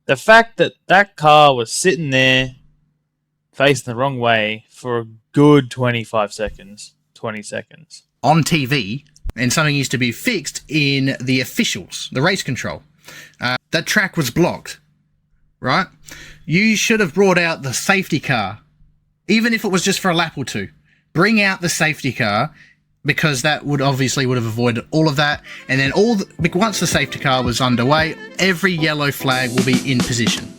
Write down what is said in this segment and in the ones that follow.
The fact that that car was sitting there facing the wrong way for a good 25 seconds, 20 seconds. On TV, and something used to be fixed in the officials, the race control. That track was blocked, right? You should have brought out the safety car, even if it was just for a lap or two. Bring out the safety car, because that would have avoided all of that. And then once the safety car was underway, every yellow flag will be in position.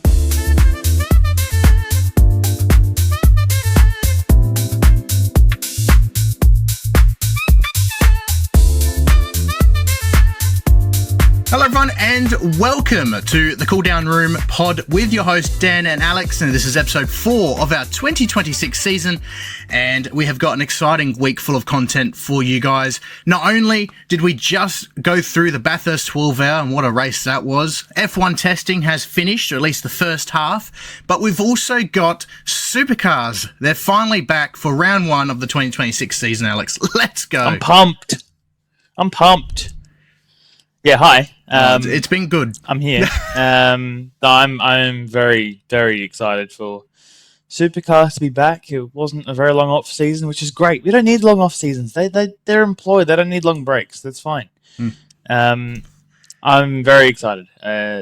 Hello everyone and welcome to the Cooldown Room Pod with your hosts Dan and Alex, and this is episode 4 of our 2026 season, and we have got an exciting week full of content for you guys. Not only did we just go through the Bathurst 12hr, and what a race that was, F1 testing has finished, or at least the first half, but we've also got Supercars. They're finally back for round 1 of the 2026 season, Alex. Let's go. I'm pumped. Yeah, hi. It's been good. I'm here. I'm very, very excited for Supercars to be back. It wasn't a very long off season, which is great. We don't need long off seasons. They're employed. They don't need long breaks. That's fine. I'm very excited.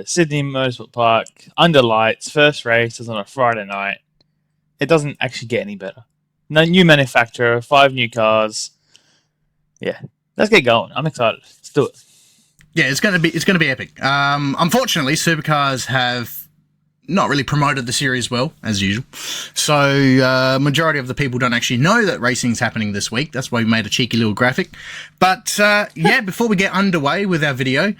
Sydney Motorsport Park, under lights, first race is on a Friday night. It doesn't actually get any better. No new manufacturer, 5 new cars. Yeah, let's get going. I'm excited. Let's do it. Yeah, it's gonna be epic. Unfortunately, Supercars have not really promoted the series well, as usual. So, majority of the people don't actually know that racing's happening this week. That's why we made a cheeky little graphic. But, yeah, before we get underway with our video,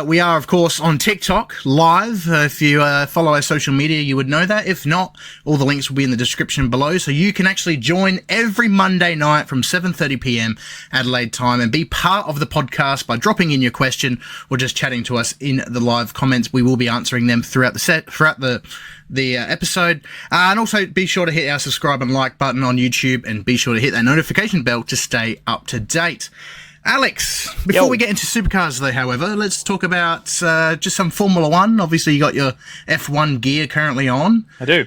we are, of course, on TikTok live. If you follow our social media, you would know that. If not, all the links will be in the description below. So you can actually join every Monday night from 7:30 p.m. Adelaide time and be part of the podcast by dropping in your question or just chatting to us in the live comments. We will be answering them throughout the episode, and also be sure to hit our subscribe and like button on YouTube, and be sure to hit that notification bell to stay up to date. Alex, before we get into Supercars though, however, let's talk about just some Formula 1. Obviously you got your F1 gear currently on. I do.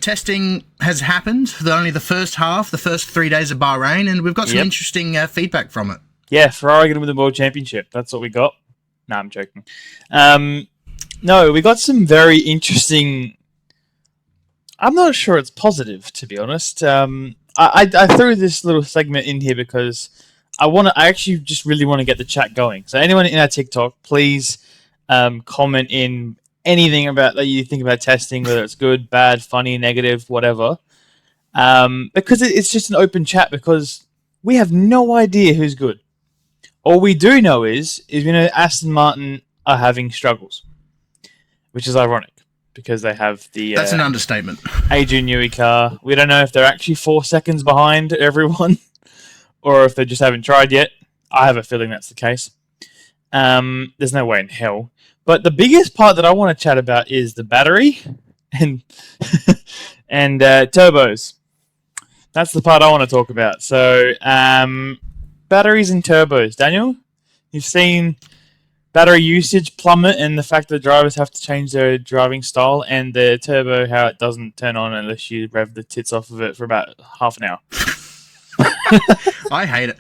Testing has happened, only the first half, the first 3 days of Bahrain, and we've got some interesting feedback from it. Yeah, Ferrari going to win the World Championship. That's what we got. No, I'm joking. No, we got some very interesting... I'm not sure it's positive, to be honest. I threw this little segment in here because I actually just really want to get the chat going. So anyone in our TikTok, please comment in anything about that you think about testing, whether it's good, bad, funny, negative, whatever. Because it's just an open chat, because we have no idea who's good. All we do know is we know Aston Martin are having struggles, which is ironic because they have the... That's an understatement. Adrian Newey car. We don't know if they're actually 4 seconds behind everyone or if they just haven't tried yet. I have a feeling that's the case. There's no way in hell. But the biggest part that I want to chat about is the battery and turbos. That's the part I want to talk about. So, batteries and turbos. Daniel, you've seen battery usage plummet, and the fact that drivers have to change their driving style, and the turbo, how it doesn't turn on unless you rev the tits off of it for about half an hour. I hate it.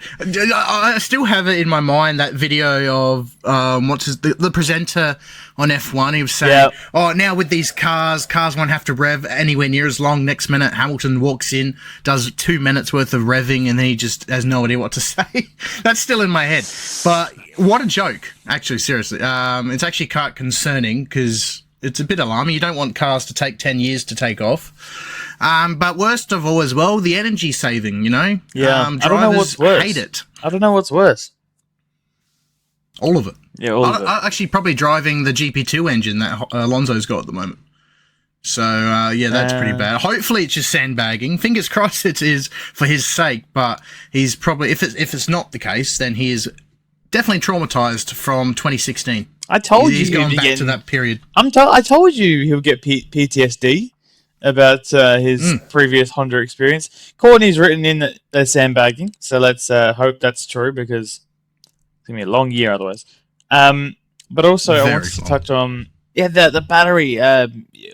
I still have it in my mind, that video of the presenter on F1. He was saying, "Oh, now with these cars won't have to rev anywhere near as long." Next minute, Hamilton walks in, does 2 minutes worth of revving, and then he just has no idea what to say. That's still in my head. But what a joke! Actually, seriously, it's actually quite concerning because it's a bit alarming. You don't want cars to take 10 years to take off. But worst of all as well, the energy saving, you know? Yeah, I don't know what's worse. Hate it. I don't know what's worse. All of it. Yeah, all of it. I'm actually probably driving the GP2 engine that Alonso's got at the moment. So, yeah, that's pretty bad. Hopefully it's just sandbagging. Fingers crossed it is for his sake, but he's probably, if it's not the case, then he is definitely traumatized from 2016. I told you he's going back to that period. I told you he'll get PTSD about his previous Honda experience. Courtney's written in that they're sandbagging, so let's hope that's true, because it's going to be a long year otherwise. But also, I wanted to touch on, Yeah, the battery.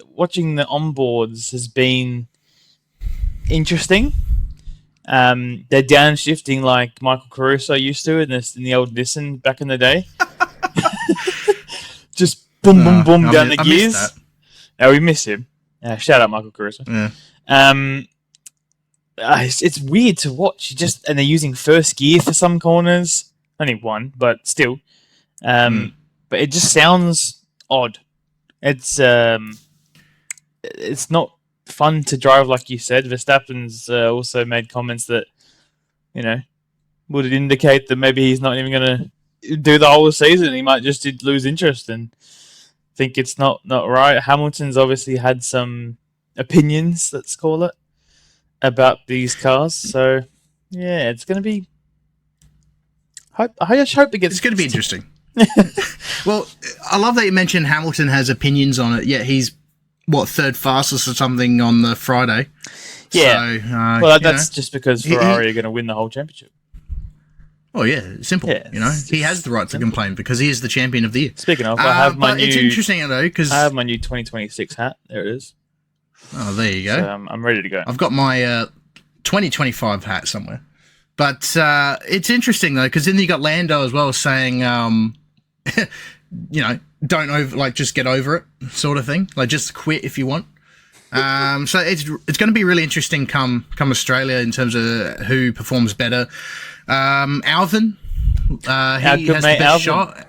Watching the onboards has been interesting. They're downshifting like Michael Caruso used to in the old Nissan back in the day. Just boom, boom, boom down the gears. Now we miss him. Shout out Michael Caruso. Yeah. It's weird to watch. And they're using first gear for some corners. Only one, but still. But it just sounds odd. It's not fun to drive, like you said. Verstappen's also made comments that, would it indicate that maybe he's not even going to do the whole season. He might just lose interest and think it's not right. Hamilton's obviously had some opinions, let's call it, about these cars. So, yeah, it's going to be... I just hope it gets... It's going to be interesting. Well, I love that you mentioned Hamilton has opinions on it, yet he's, third fastest or something on the Friday. Yeah. So, that's just because Ferrari are going to win the whole championship. Oh, yeah, simple. Yeah, he has the right to complain because he is the champion of the year. Speaking of, I have my new... It's interesting, though, because... I have my new 2026 hat. There it is. Oh, there you go. So, I'm ready to go. I've got my 2025 hat somewhere. But it's interesting, though, because then you got Lando as well saying, don't just get over it, sort of thing. Like, just quit if you want. So it's going to be really interesting come Australia in terms of who performs better. Alvin, he has the best shot.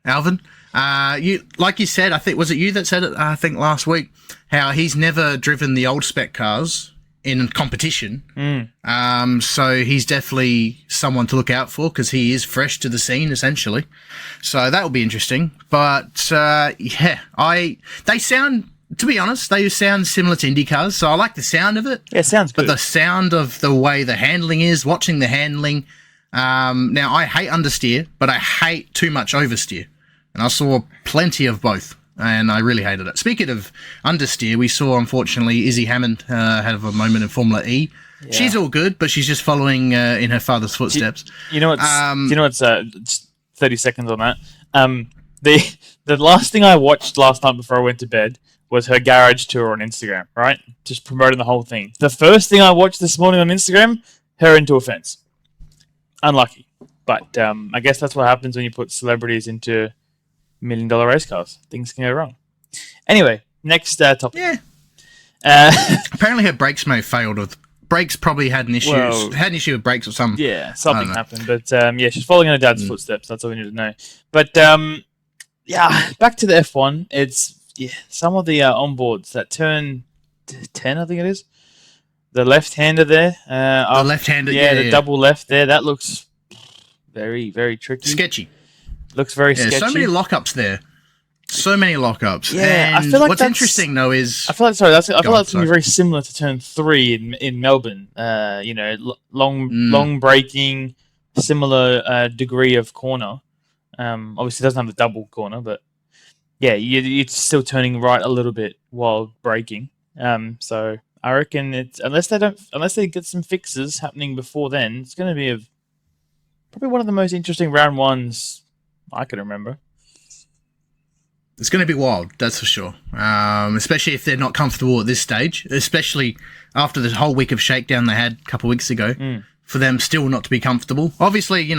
Alvin, like you said, I think, was it you that said it? I think last week, how he's never driven the old spec cars in competition. So he's definitely someone to look out for because he is fresh to the scene, essentially. So that will be interesting. But they sound, to be honest, they sound similar to Indy cars. So I like the sound of it. Yeah, it sounds good. But the sound of the way the handling is, watching the handling. Now, I hate understeer, but I hate too much oversteer. And I saw plenty of both. And I really hated it. Speaking of understeer, we saw, unfortunately, Izzy Hammond have a moment in Formula E. Yeah. She's all good, but she's just following in her father's footsteps. You know what's 30 seconds on that. The last thing I watched last night before I went to bed was her garage tour on Instagram, right? Just promoting the whole thing. The first thing I watched this morning on Instagram, her into a fence. Unlucky. But I guess that's what happens when you put celebrities into $1 million race cars. Things can go wrong. Anyway, next topic. Yeah. Apparently her brakes may have failed. Brakes probably had an issue. Had an issue with brakes or something. Yeah, something happened. But she's following in her dad's footsteps. That's all we need to know. But back to the F1. It's some of the onboards that turn 10, I think it is. The left-hander there. The left-hander, the double left there. That looks very, very tricky. Sketchy. Looks very sketchy. So many lockups there. So many lockups. Yeah, and I feel like what's interesting though is I feel like that's going to be very similar to turn 3 in Melbourne. Long braking, similar degree of corner. Obviously, it doesn't have the double corner, but it's still turning right a little bit while braking. So I reckon it's unless they get some fixes happening before then, it's going to be probably one of the most interesting round ones I can remember. It's going to be wild, that's for sure. Especially if they're not comfortable at this stage, especially after the whole week of shakedown they had a couple of weeks ago. For them still not to be comfortable. Obviously,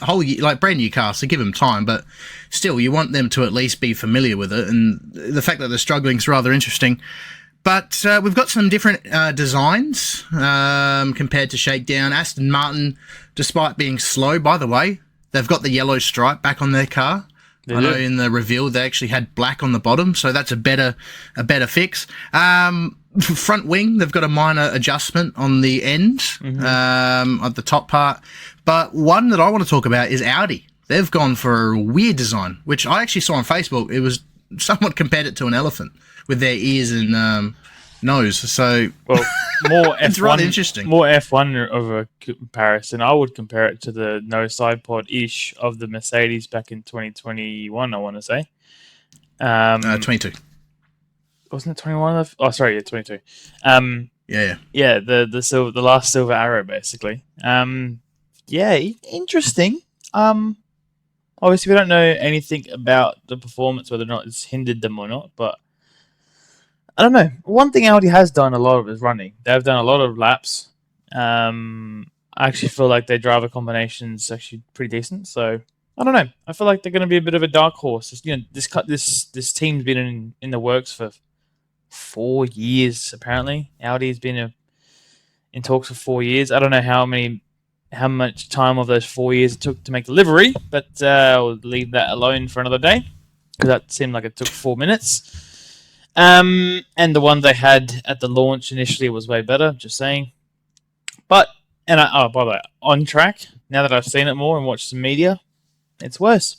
whole year, like brand new cars, so give them time, but still, you want them to at least be familiar with it. And the fact that they're struggling is rather interesting. But we've got some different designs compared to shakedown. Aston Martin, despite being slow, by the way, they've got the yellow stripe back on their car. I know in the reveal they actually had black on the bottom, so that's a better fix. Front wing, they've got a minor adjustment on the end, at the top part. But one that I want to talk about is Audi. They've gone for a weird design, which I actually saw on Facebook. It was somewhat compared it to an elephant with their ears and nose. So, more F1. It's rather interesting. More F1 of a comparison. I would compare it to the no side pod ish of the Mercedes back in 2021. I want to say. 22. Wasn't it 21? Oh, sorry, yeah, 22. Yeah. The last silver arrow, basically. Interesting. Obviously, we don't know anything about the performance, whether or not it's hindered them or not, but I don't know. One thing Audi has done a lot of is running. They've done a lot of laps. I actually feel like their driver combination's actually pretty decent, so I don't know. I feel like they're going to be a bit of a dark horse. This team's been in the works for 4 years, apparently. Audi's been in talks for 4 years. I don't know how much time of those 4 years it took to make the livery, but I'll leave that alone for another day, because that seemed like it took 4 minutes. And the one they had at the launch initially was way better, just saying. But, by the way, on track, now that I've seen it more and watched some media, it's worse.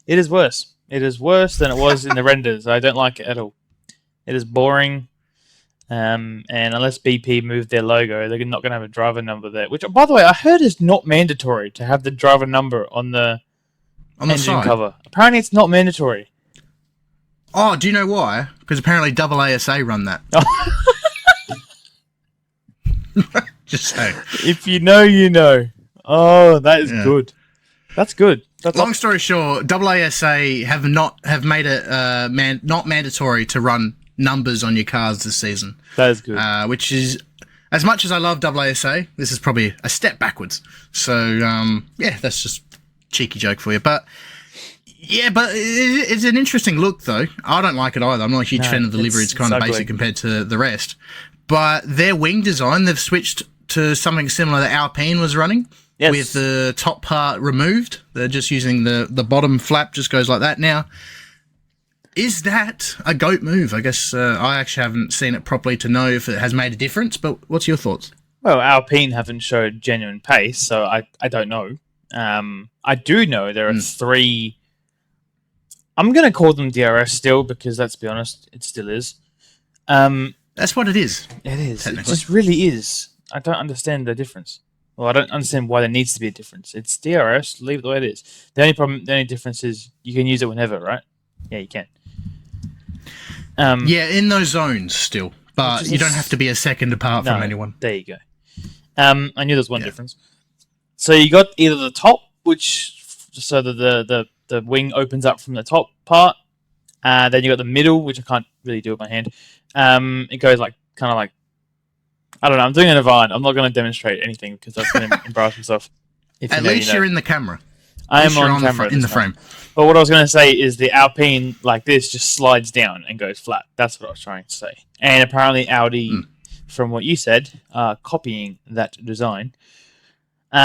It is worse. It is worse than it was in the renders. I don't like it at all. It is boring. And unless BP moved their logo, they're not going to have a driver number there. Which, by the way, I heard is not mandatory to have the driver number on the engine side cover. Apparently, it's not mandatory. Oh, do you know why? Because apparently ASA run that. Just saying. If you know, you know. Oh, that is good. That's good. Long story short, ASA have made it not mandatory to run numbers on your cars this season. That is good. Which is, as much as I love ASA, this is probably a step backwards. So, that's just a cheeky joke for you. But, it's an interesting look, though. I don't like it either. I'm not a huge fan of the livery. It's kind of basic compared to the rest. But their wing design, they've switched to something similar that Alpine was running. Yes. With the top part removed. They're just using the bottom flap, just goes like that now. Is that a GOAT move? I guess I actually haven't seen it properly to know if it has made a difference, but what's your thoughts? Well, Alpine haven't showed genuine pace, so I don't know. I do know there are 3... I'm going to call them DRS still, because let's be honest, it still is. That's what it is. It is. It just really is. I don't understand the difference. Well, I don't understand why there needs to be a difference. It's DRS, leave it the way it is. The only difference is you can use it whenever, right? Yeah, you can. In those zones still, but you don't have to be a second apart from anyone. There you go. I knew there was one difference. So you got either the top, so that the wing opens up from the top part. Then you got the middle, which I can't really do with my hand. It goes kind of like, I don't know. I'm doing an Avant. I'm not going to demonstrate anything because that's going to embarrass myself. At least you're in the camera. I am on camera in the frame. But what I was going to say is the Alpine like this just slides down and goes flat. That's what I was trying to say. And apparently Audi, from what you said, are copying that design. We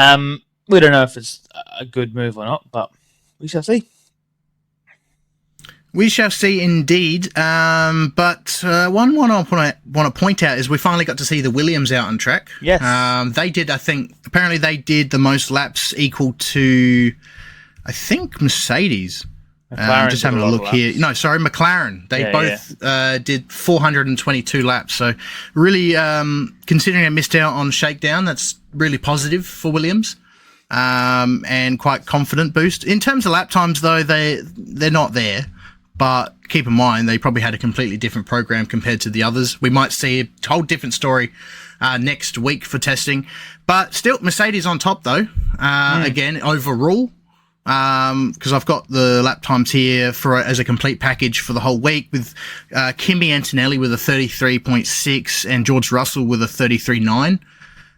don't know if it's a good move or not, but we shall see. We shall see indeed. But one I want to point out is we finally got to see the Williams out on track. Yes. Apparently they did the most laps equal to, I think, Mercedes. Just having a look here. No, sorry, McLaren. They both did 422 laps. So really, considering they missed out on shakedown, that's really positive for Williams. And quite confident boost. In terms of lap times, though, they're not there. But keep in mind, they probably had a completely different program compared to the others. We might see a whole different story next week for testing. But still, Mercedes on top, though. Again, overall. Because I've got the lap times here as a complete package for the whole week with Kimi Antonelli with a 33.6 and George Russell with a 33.9.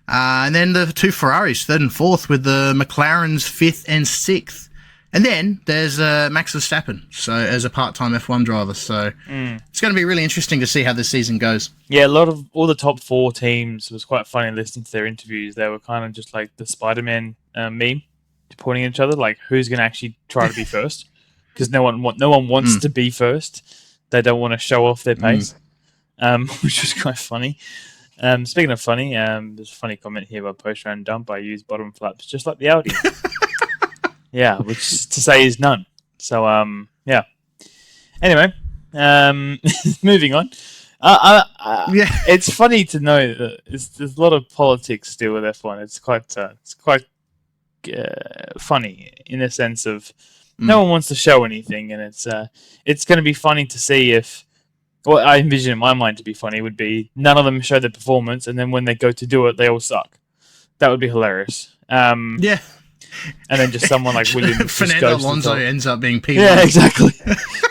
And then the two Ferraris, third and fourth, with the McLarens fifth and sixth. And then there's Max Verstappen, so as a part-time F1 driver. So it's going to be really interesting to see how this season goes. Yeah, all the top 4 teams was quite funny listening to their interviews. They were kind of just like the Spider-Man meme, pointing at each other, like who's going to actually try to be first? Because no one wants to be first. They don't want to show off their pace, which was quite funny. Speaking of funny, there's a funny comment here about post-round dump. I use bottom flaps just like the Audi. Yeah, which to say is none. So, yeah. Anyway, moving on. It's funny to know that there's a lot of politics still with F1. It's quite funny in the sense of no one wants to show anything, and it's going to be funny to see if what I envision in my mind to be funny would be none of them show their performance, and then when they go to do it, they all suck. That would be hilarious. and then just someone like Williams just Fernando goes to the Alonso top. ends up being P1. Yeah, exactly.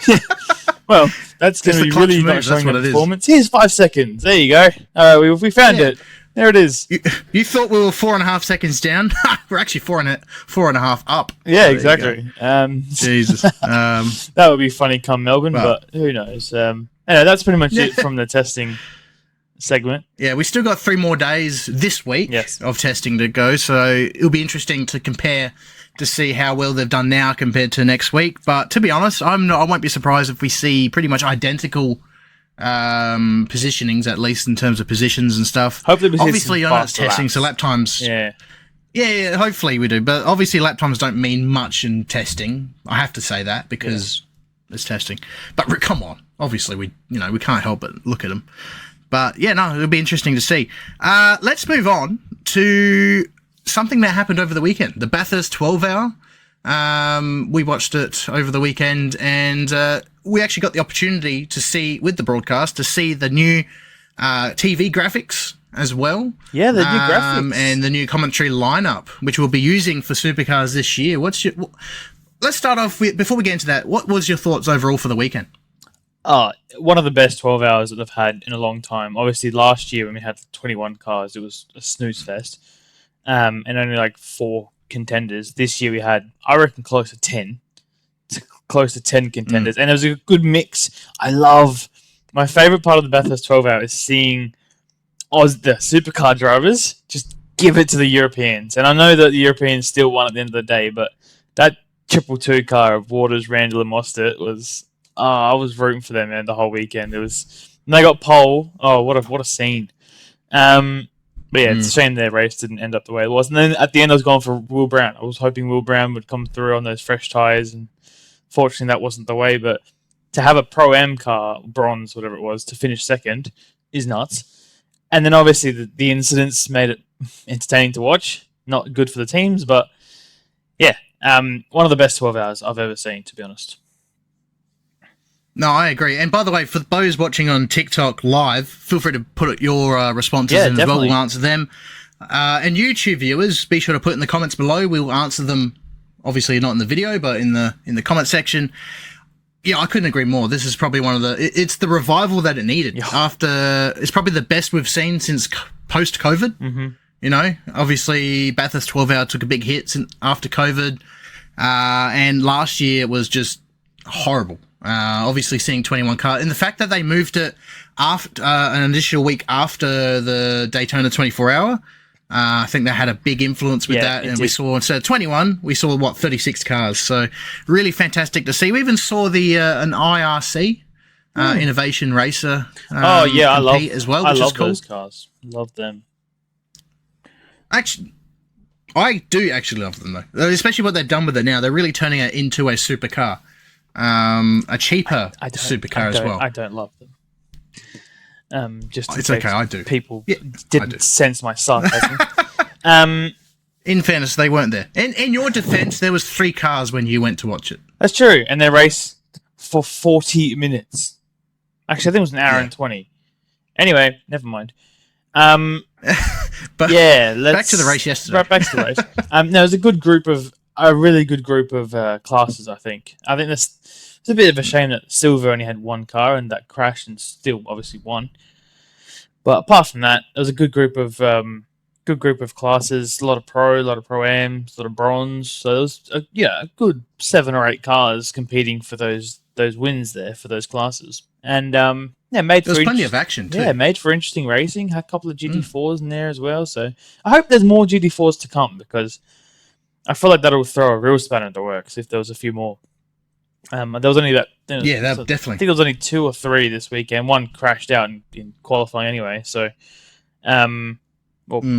Yeah. Well, that's going to be really move, not showing what the it is. performance. Here's 5 seconds. There you go. We found it. There it is. You thought we were 4.5 seconds down? We're actually 4.5 up. Yeah, So exactly. Jesus. That would be funny come Melbourne, but who knows? Anyway, that's pretty much it from the testing segment. Yeah, we still got 3 more days this week of testing to go, so it'll be interesting to compare to see how well they've done now compared to next week. But to be honest, I won't be surprised if we see pretty much identical positionings, at least in terms of positions and stuff. Hopefully, obviously, I know it's testing, so lap times. Yeah, hopefully we do. But obviously, lap times don't mean much in testing. I have to say that because it's testing. But come on, obviously we can't help but look at them. But yeah, no, it'll be interesting to see. Let's move on to something that happened over the weekend. The Bathurst 12hr. We watched it over the weekend, and we actually got the opportunity to see, with the broadcast, to see the new TV graphics as well. Yeah, the new graphics. And the new commentary lineup, which we'll be using for Supercars this year. Let's start off with, before we get into that, what was your thoughts overall for the weekend? One of the best 12 hours that they've had in a long time. Obviously, last year when we had 21 cars, it was a snooze fest. And only like 4 contenders. This year we had, I reckon, close to 10 contenders, and it was a good mix. My favorite part of the Bathurst 12 is seeing the supercar drivers just give it to the Europeans. And I know that the Europeans still won at the end of the day, but that 222 car of Waters, Randall, and Mostert was, I was rooting for them, man, the whole weekend. And they got pole. Oh, what a scene. But yeah, it's a shame their race didn't end up the way it was. And then at the end, I was going for Will Brown. I was hoping Will Brown would come through on those fresh tyres, and fortunately that wasn't the way. But to have a Pro-Am car, bronze, whatever it was, to finish second is nuts. And then obviously the incidents made it entertaining to watch. Not good for the teams, but yeah, one of the best 12 hours I've ever seen, to be honest. No, I agree. And by the way, for those watching on TikTok live, feel free to put your responses in as well. We'll answer them. And YouTube viewers, be sure to put in the comments below. We'll answer them, obviously not in the video, but in the comment section. Yeah, I couldn't agree more. This is probably one of it's the revival that it needed. It's probably the best we've seen since post-COVID. Mm-hmm. Obviously Bathurst 12hr took a big hit after COVID. And last year it was just horrible. Obviously seeing 21 cars, and the fact that they moved it after an additional week after the Daytona 24-hour, I think that had a big influence with that. And we saw, instead of 21, we saw 36 cars. So really fantastic to see. We even saw the an IRC Innovation Racer. I love as well. Which is cool. Those cars. Love them. Actually, I do actually love them though, especially what they've done with it now. They're really turning it into a supercar. A cheaper supercar as well. I don't love them. It's okay, I do. People didn't sense my sarcasm. In fairness, they weren't there. In your defense, there was 3 cars when you went to watch it. That's true, and they raced for 40 minutes. Actually, I think it was an hour and 20. Anyway, never mind. But back to the race yesterday. Right, back to the race. No, it was a really good group of classes, I think. I think it's a bit of a shame that Silver only had 1 car and that crashed and still obviously won. But apart from that, it was a good group of classes, a lot of Pro-Ams, a lot of bronze. So there was a good 7 or 8 cars competing for those wins there for those classes. And made there was plenty of action too. Yeah, made for interesting racing. Had a couple of GT4s in there as well. So I hope there's more GT4s to come, because I feel like that'll throw a real spanner into the works if there was a few more. There was only that. Definitely. I think there was only 2 or 3 this weekend. One crashed out in qualifying anyway. So,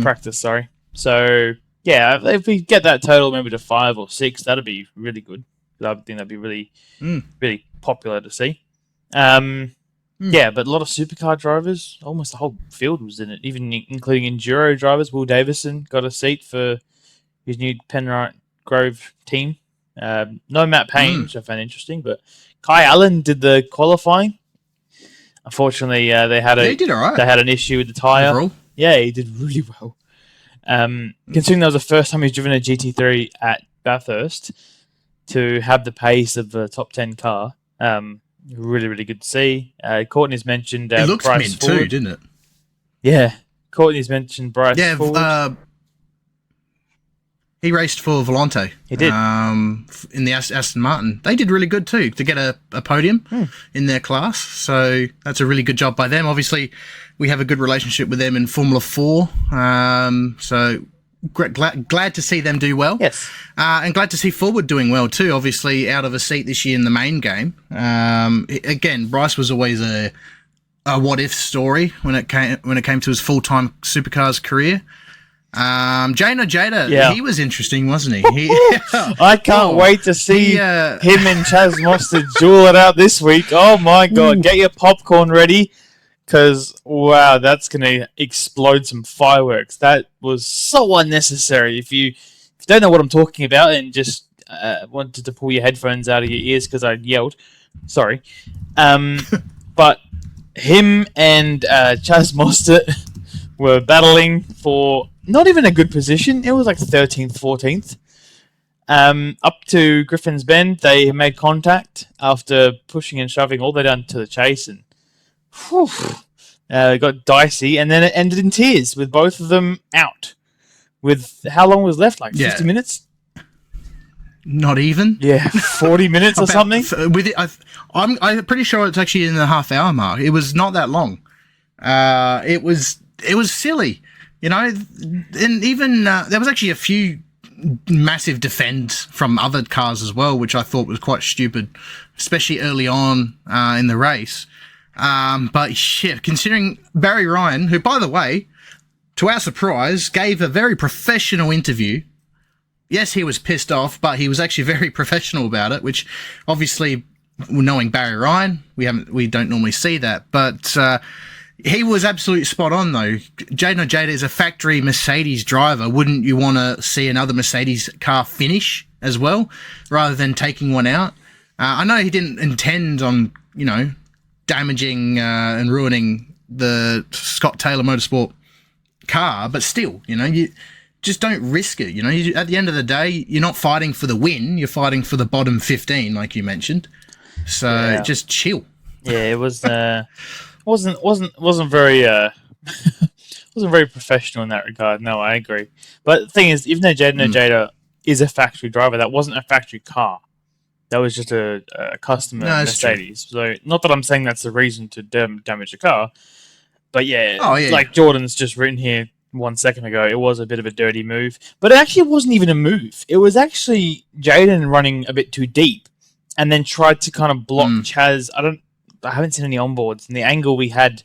practice. Sorry. So yeah, if we get that total maybe to 5 or 6, that'd be really good. I think that'd be really, really popular to see. Yeah, but a lot of supercar drivers. Almost the whole field was in it, even including enduro drivers. Will Davison got a seat for his new Penrite Grove team. No Matt Payne, which I found interesting, but Kai Allen did the qualifying. Unfortunately, they had he did all right. They had an issue with the tyre. Overall. Yeah, he did really well. Considering that was the first time he's driven a GT3 at Bathurst, to have the pace of the top 10 car, really, really good to see. Courtney's mentioned it looked Bryce mint Ford. too, didn't it? Yeah. Courtney's mentioned Bryce Ford. He raced for Volante. He did. In the Aston Martin. They did really good too to get a podium in their class. So that's a really good job by them. Obviously, we have a good relationship with them in Formula 4. So glad to see them do well. Yes. And glad to see Forward doing well too. Obviously, out of a seat this year in the main game. Again, Bryce was always a what-if story when it came to his full-time supercars career. Jada, he was interesting, wasn't he? I can't wait to see him and Chaz Mostert duel it out this week. Oh my god, get your popcorn ready, because wow, that's going to explode some fireworks. That was so unnecessary. If you don't know what I'm talking about and just wanted to pull your headphones out of your ears because I yelled, sorry. But him and Chaz Mostert were battling for not even a good position. It was like 13th, 14th. Up to Griffin's Bend, they made contact after pushing and shoving all the way down to the chase, and it got dicey, and then it ended in tears with both of them out. With how long was left? Like 50 minutes? Not even. Yeah, 40 minutes or something. With it, I'm pretty sure it's actually in the half-hour mark. It was not that long. It was silly. You know, and even there was actually a few massive defends from other cars as well, which I thought was quite stupid, especially early on in the race. But shit, considering Barry Ryan, who, by the way, to our surprise, gave a very professional interview. Yes, he was pissed off, but he was actually very professional about it, which obviously, knowing Barry Ryan, we don't normally see that, but he was absolutely spot on, though. Jada is a factory Mercedes driver. Wouldn't you want to see another Mercedes car finish as well, rather than taking one out? I know he didn't intend on, damaging and ruining the Scott Taylor Motorsport car, but still, you just don't risk it. At the end of the day, you're not fighting for the win. You're fighting for the bottom 15, like you mentioned. So just chill. Yeah, it was... wasn't very wasn't very professional in that regard. No, I agree. But the thing is, even though Jada is a factory driver, that wasn't a factory car. That was just a customer Mercedes. True. So not that I'm saying that's the reason to damage the car, but like Jordan's just written here 1 second ago, it was a bit of a dirty move. But it actually wasn't even a move. It was actually Jaden running a bit too deep, and then tried to kind of block Chaz. I haven't seen any onboards, and the angle we had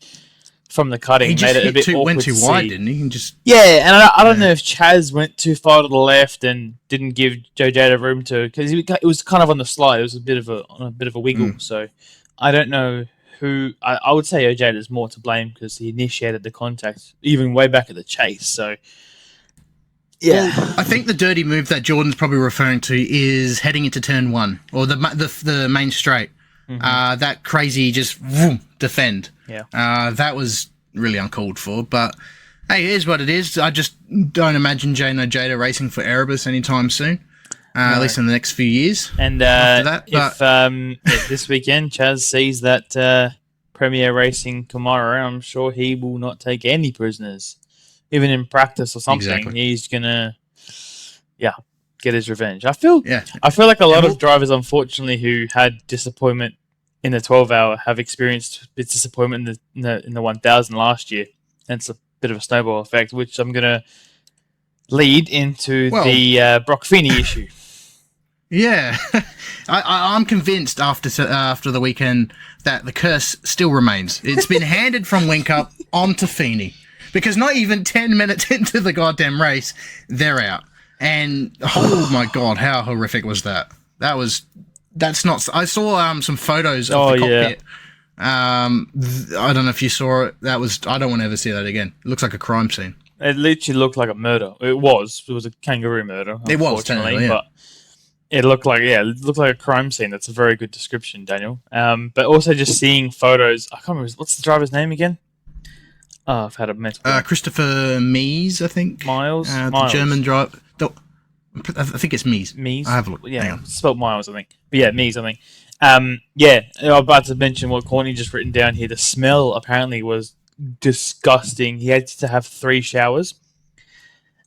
from the cutting made it a bit awkward. Went too wide, didn't he? And I don't know if Chaz went too far to the left and didn't give Jada room to, because it was kind of on the slide. It was a bit of a wiggle. So I don't know who. I would say Jada's more to blame because he initiated the contact even way back at the chase. So yeah, well, I think the dirty move that Jordan's probably referring to is heading into turn 1 or the main straight. That crazy just defend. Yeah. That was really uncalled for, but hey, it is what it is. I just don't imagine Jada racing for Erebus anytime soon, at least in the next few years. And if this weekend Chaz sees that Premier Racing tomorrow, I'm sure he will not take any prisoners, even in practice or something. Exactly. He's gonna, get his revenge. I feel like a lot of drivers, unfortunately, who had disappointment in the 12-hour have experienced disappointment in the 1000 last year. And it's a bit of a snowball effect, which I'm going to lead into the Brock Feeney issue. Yeah. I'm convinced after the weekend that the curse still remains. It's been handed from Whincup onto Feeney. Because not even 10 minutes into the goddamn race, they're out. And, oh my God, how horrific was that? That's not... I saw some photos of the cockpit. I don't know if you saw it. I don't want to ever see that again. It looks like a crime scene. It literally looked like a murder. It was a kangaroo murder. It was, technically, but it looked like a crime scene. That's a very good description, Daniel. But also just seeing photos... I can't remember... What's the driver's name again? Oh, I've had a mental break. Christopher Mies, I think. Miles? The German driver. I think it's Mies. Mies? I have a look. Yeah, it's spelled Miles, I think. But yeah, Mies, I think. Yeah, I was about to mention what Corny just written down here. The smell apparently was disgusting. He had to have 3 showers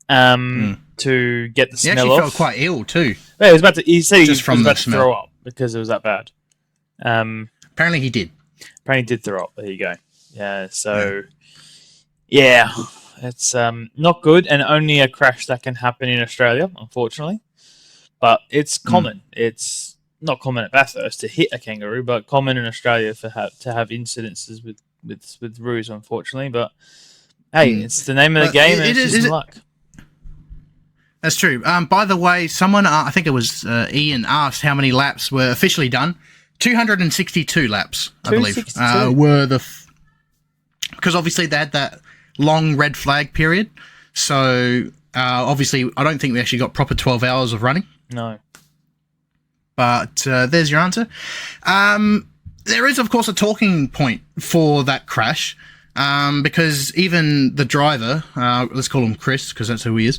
to get the smell off. He actually felt quite ill too. Yeah, he said he was about to smell. throw up because it was that bad. Apparently he did. Apparently he did throw up. There you go. Yeah, so... Yeah, it's not good, and only a crash that can happen in Australia, unfortunately. But it's common. It's not common at Bathurst to hit a kangaroo, but common in Australia to have incidences with roos, unfortunately. But hey, it's the name of the game, and it's just luck. That's true. By the way, someone, I think it was Ian, asked how many laps were officially done. 262 laps, I believe, were because obviously they had that long red flag period. So obviously, I don't think we actually got proper 12 hours of running. No. But there's your answer. There is, of course, a talking point for that crash. Because even the driver, let's call him Chris, because that's who he is,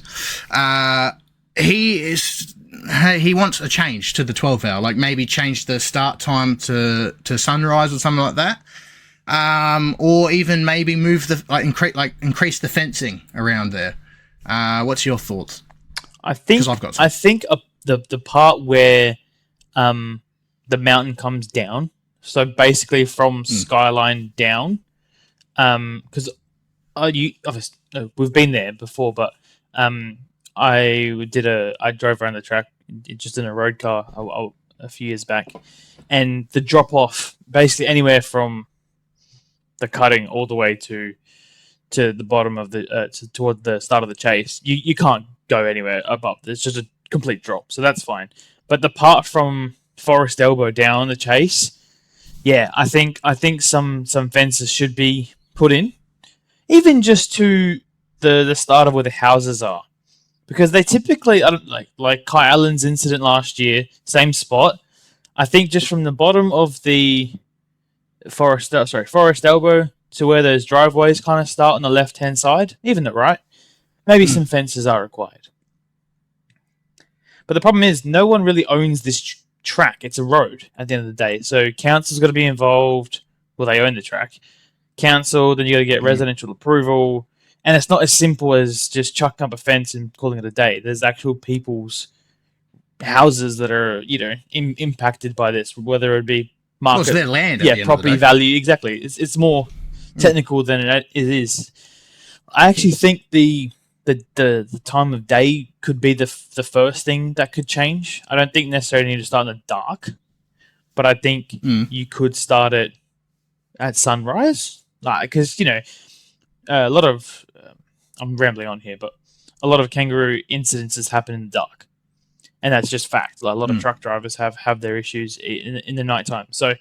he wants a change to the 12-hour, like maybe change the start time to sunrise or something like that, or even maybe move increase the fencing around there. What's your thoughts? I think the part where the mountain comes down, so basically from Skyline down. Because we've been there before, but I drove around the track just in a road car a few years back, and the drop off basically anywhere from the cutting all the way to the bottom of toward the start of the chase, you can't go anywhere above. It's just a complete drop, so that's fine. But the part from Forest Elbow down the chase, yeah, I think some fences should be put in, even just to the start of where the houses are, because they typically, I don't like Kai Allen's incident last year, same spot. I think just from the bottom of the Forest Elbow to where those driveways kind of start on the left hand side, even the right, maybe some fences are required. But the problem is, no one really owns this track. It's a road at the end of the day, so council's got to be involved. Well, they own the track. Council, then you got to get residential approval, and it's not as simple as just chucking up a fence and calling it a day. There's actual people's houses that are, impacted by this, whether it be market, it's their land, at the end property of the day. value, exactly. It's more technical than it is. I actually think the time of day could be the first thing that could change. I don't think necessarily you need to start in the dark, but I think you could start it at sunrise. Because, a lot of... I'm rambling on here, but a lot of kangaroo incidences happen in the dark. And that's just fact. Like, a lot of truck drivers have their issues in the nighttime. So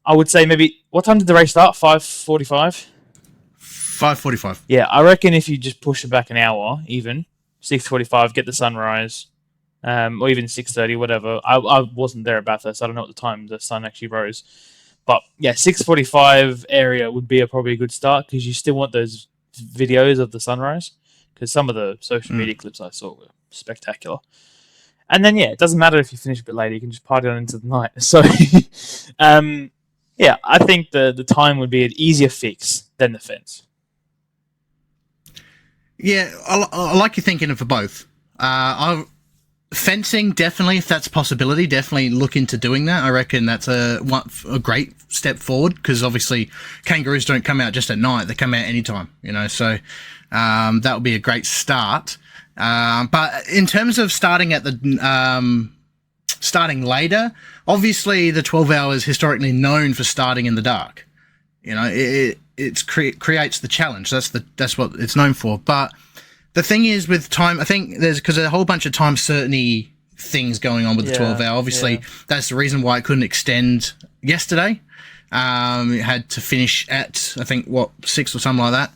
I would say maybe... What time did the race start? 5:45? 5:45. Yeah, I reckon if you just push it back an hour, even 6:45, get the sunrise, or even 6:30, whatever. I wasn't there at Bathurst. I don't know at the time the sun actually rose, but yeah, 6:45 area would be probably a good start, because you still want those videos of the sunrise, because some of the social media clips I saw were spectacular. And then it doesn't matter if you finish a bit later; you can just party on into the night. So, yeah, I think the time would be an easier fix than the fence. Yeah, I like you thinking of both. Fencing, definitely, if that's a possibility, definitely look into doing that. I reckon that's a great step forward, because obviously kangaroos don't come out just at night; they come out anytime. So that would be a great start. But in terms of starting at starting later, obviously the 12 hours historically known for starting in the dark. It creates the challenge. That's what it's known for. But the thing is, with time, I think there's a whole bunch of time certainty things going on with the 12-hour. Obviously, that's the reason why it couldn't extend yesterday. It had to finish at, I think, 6 or something like that.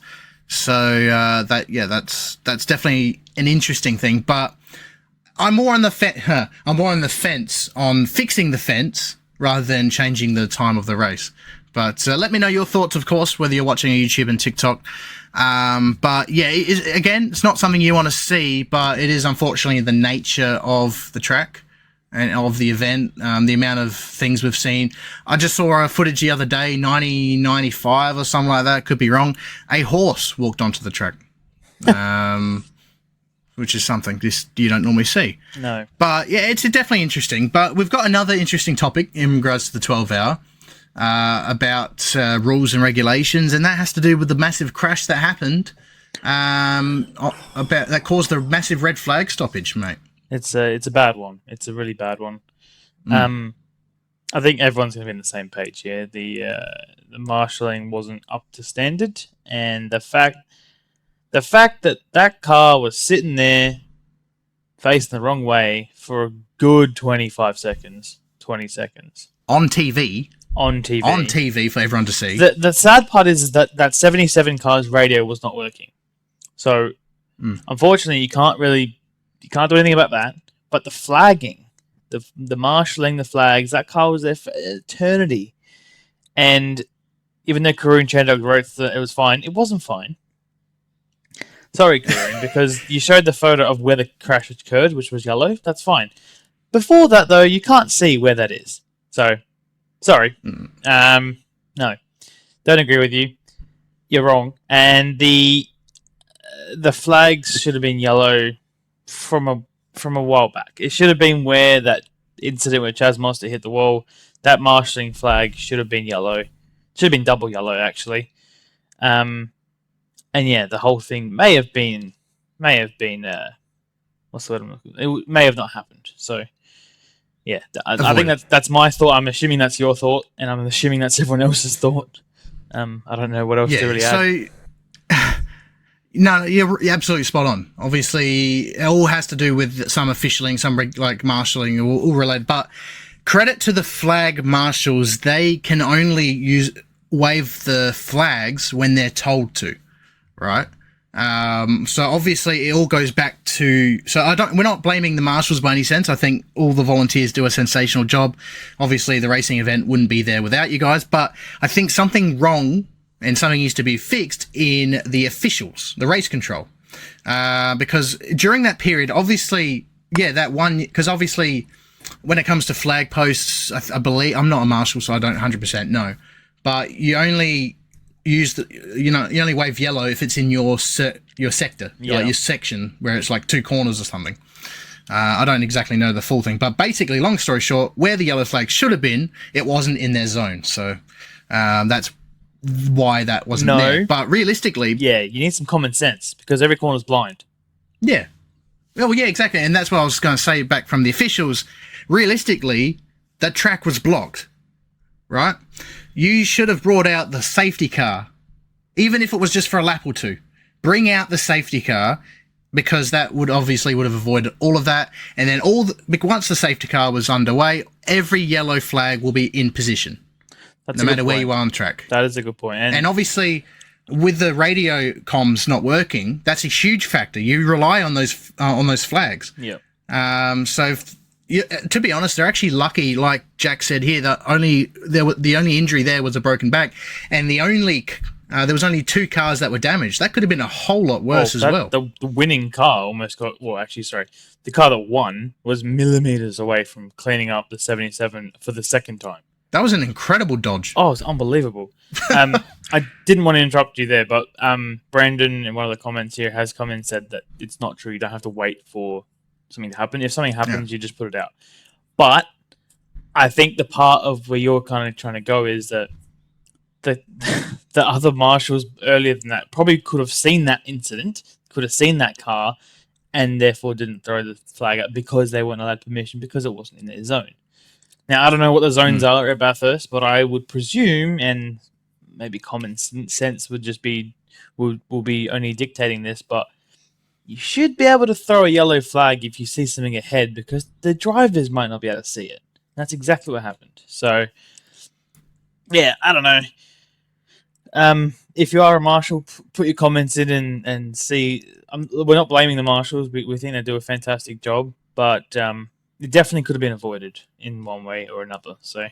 So that's definitely an interesting thing. But I'm more on the fence on fixing the fence rather than changing the time of the race. But let me know your thoughts, of course, whether you're watching on YouTube and TikTok. But yeah, again, it's not something you want to see, but it is unfortunately the nature of the track and of the event, the amount of things we've seen. I just saw a footage the other day, 1995 or something like that, could be wrong. A horse walked onto the track, which is something you don't normally see. No. But yeah, it's definitely interesting. But we've got another interesting topic in regards to the 12-hour. About rules and regulations, and that has to do with the massive crash that happened that caused the massive red flag stoppage, mate. It's a bad one. It's a really bad one. I think everyone's going to be on the same page here. The marshalling wasn't up to standard, and the fact that car was sitting there facing the wrong way for a good 25 seconds, 20 seconds on TV. On TV for everyone to see. The sad part is that 77 car's radio was not working. So, unfortunately, you can't do anything about that. But the flagging, the marshalling, the flags, that car was there for eternity. And even though Karun Chandog wrote that it was fine, it wasn't fine. Sorry, Karun, because you showed the photo of where the crash occurred, which was yellow. That's fine. Before that, though, you can't see where that is. So... sorry. No. Don't agree with you. You're wrong. And the flags should have been yellow from a while back. It should have been where that incident where Chaz Monster hit the wall. That marshalling flag should have been yellow. Should have been double yellow, actually. And yeah, the whole thing may have been what's the word I'm looking for? It may have not happened. So yeah, I think that's my thought. I'm assuming that's your thought, and I'm assuming that's everyone else's thought. I don't know what else to really add. So, no, you're absolutely spot on. Obviously, it all has to do with some officialing, some marshalling, all related. But credit to the flag marshals, they can only wave the flags when they're told to, right? So obviously it all goes back to, we're not blaming the marshals by any sense. I think all the volunteers do a sensational job. Obviously the racing event wouldn't be there without you guys, but I think something wrong and something needs to be fixed in the officials, the race control. Because during that period, obviously, because obviously when it comes to flag posts, I believe, I'm not a marshal, so I don't 100% know, but you only you only wave yellow if it's in your sector, like your section, where it's like two corners or something. I don't exactly know the full thing, but basically, long story short, where the yellow flag should have been, it wasn't in their zone. So that's why that wasn't there. But realistically... yeah, you need some common sense, because every corner's blind. Yeah. Well, yeah, exactly. And that's what I was going to say back from the officials. Realistically, that track was blocked, right? You should have brought out the safety car, even if it was just for a lap or two. Bring out the safety car, because that would have avoided all of that. And then once the safety car was underway, every yellow flag will be in position, no matter where you are on track. That is a good point. And obviously, with the radio comms not working, that's a huge factor. You rely on those flags. Yeah. To be honest, they're actually lucky, like Jack said here, that the only injury there was a broken back, and there was only 2 cars that were damaged. That could have been a whole lot worse as well. The winning car almost got... well, actually, sorry. The car that won was millimeters away from cleaning up the 77 for the second time. That was an incredible dodge. Oh, it's unbelievable. I didn't want to interrupt you there, but Brandon, in one of the comments here, has come and said that it's not true. You don't have to wait for something to happen. If something happens, you just put it out. But I think the part of where you're kind of trying to go is that the other marshals earlier than that probably could have seen that incident, could have seen that car, and therefore didn't throw the flag up because they weren't allowed permission, because it wasn't in their zone. Now, I don't know what the zones are at Bathurst, but I would presume, and maybe common sense would just be will be only dictating this, but you should be able to throw a yellow flag if you see something ahead, because the drivers might not be able to see it. That's exactly what happened. So, yeah, I don't know. If you are a marshal, put your comments in and see. We're not blaming the marshals. We think they do a fantastic job, but it definitely could have been avoided in one way or another. So,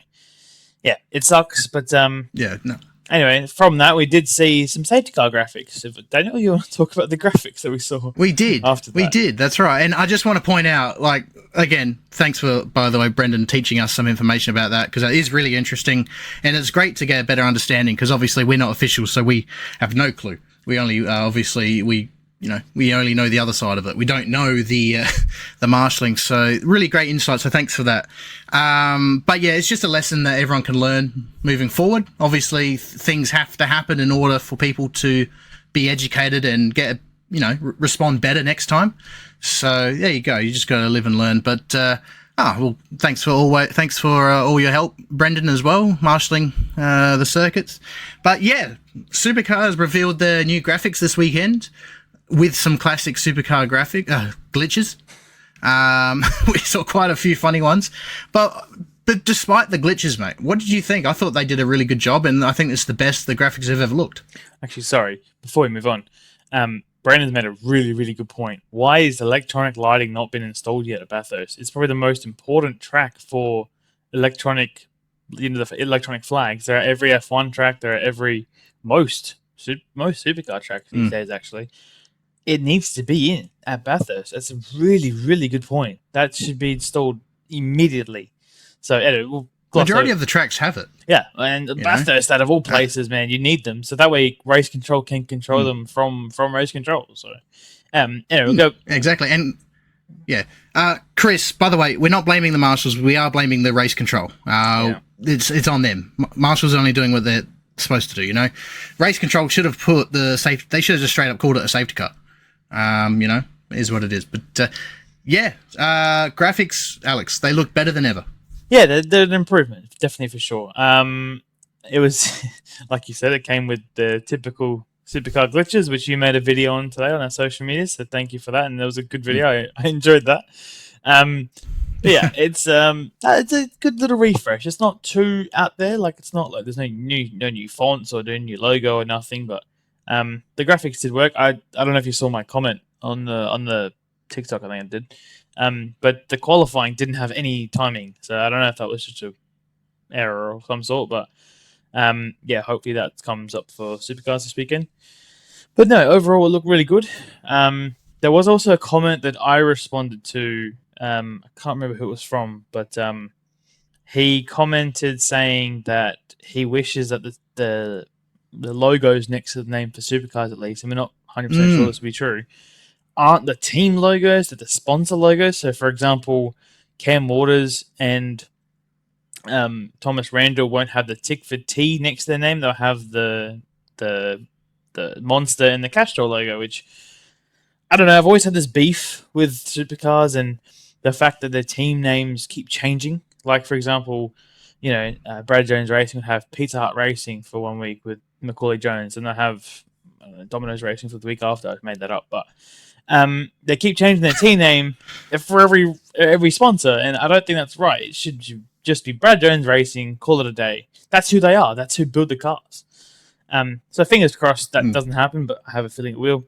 Yeah, it sucks, but Yeah, no. Anyway, from that we did see some safety car graphics. If Daniel, you want to talk about the graphics that we saw? We did. After that. We did. That's right. And I just want to point out, like, again, thanks for, by the way, Brendan, teaching us some information about that, because it is really interesting, and it's great to get a better understanding, because obviously we're not officials, so we have no clue. We only we only know the other side of it. We don't know the marshalling. So really great insight. So thanks for that. But yeah, it's just a lesson that everyone can learn moving forward. Obviously, things have to happen in order for people to be educated and get, respond better next time. So there you go. You just got to live and learn. But well, thanks for all your help, Brendan, as well, marshalling the circuits. But yeah, Supercars revealed their new graphics this weekend, with some classic supercar graphic glitches. We saw quite a few funny ones. But despite the glitches, mate, what did you think? I thought they did a really good job, and I think it's the best the graphics have ever looked. Actually, sorry, before we move on, Brandon's made a really, really good point. Why is electronic lighting not been installed yet at Bathurst? It's probably the most important track for electronic flags. They're at every F1 track. They're at most supercar tracks these days, actually. It needs to be in at Bathurst. That's a really, really good point. That should be installed immediately. So, anyway, majority of the tracks have it. Yeah, and Bathurst, out of all places, man, you need them. So that way, race control can control them from race control. So, anyway, we'll go. Exactly. And, yeah. Chris, by the way, we're not blaming the marshals. We are blaming the race control. It's on them. Marshals are only doing what they're supposed to do, Race control should have put the safety... They should have just straight up called it a safety car. It is what it is. But, graphics, Alex, they look better than ever. Yeah, they're an improvement, definitely for sure. It was, like you said, it came with the typical supercar glitches, which you made a video on today on our social media, so thank you for that, and it was a good video. I enjoyed that. But yeah, it's a good little refresh. It's not too out there, like it's not like there's no new fonts or no new logo or nothing, but the graphics did work. I don't know if you saw my comment on the TikTok, I think I did. But the qualifying didn't have any timing, so I don't know if that was just an error of some sort, but hopefully that comes up for Supercars this weekend. But no, overall it looked really good. There was also a comment that I responded to. I can't remember who it was from, but he commented saying that he wishes that the logos next to the name for Supercars, at least, and we're not 100% sure this will be true, aren't the team logos, they're the sponsor logos. So, for example, Cam Waters and Thomas Randall won't have the Tickford T next to their name. They'll have the Monster and the Castrol logo, which, I don't know, I've always had this beef with Supercars and the fact that their team names keep changing. Like, for example, Brad Jones Racing would have Pizza Hut Racing for 1 week with Macaulay Jones, and they'll have Domino's Racing for the week after. I've made that up, but they keep changing their team name for every sponsor, and I don't think that's right. It should just be Brad Jones Racing, call it a day. That's who they are. That's who build the cars. So fingers crossed that doesn't happen, but I have a feeling it will.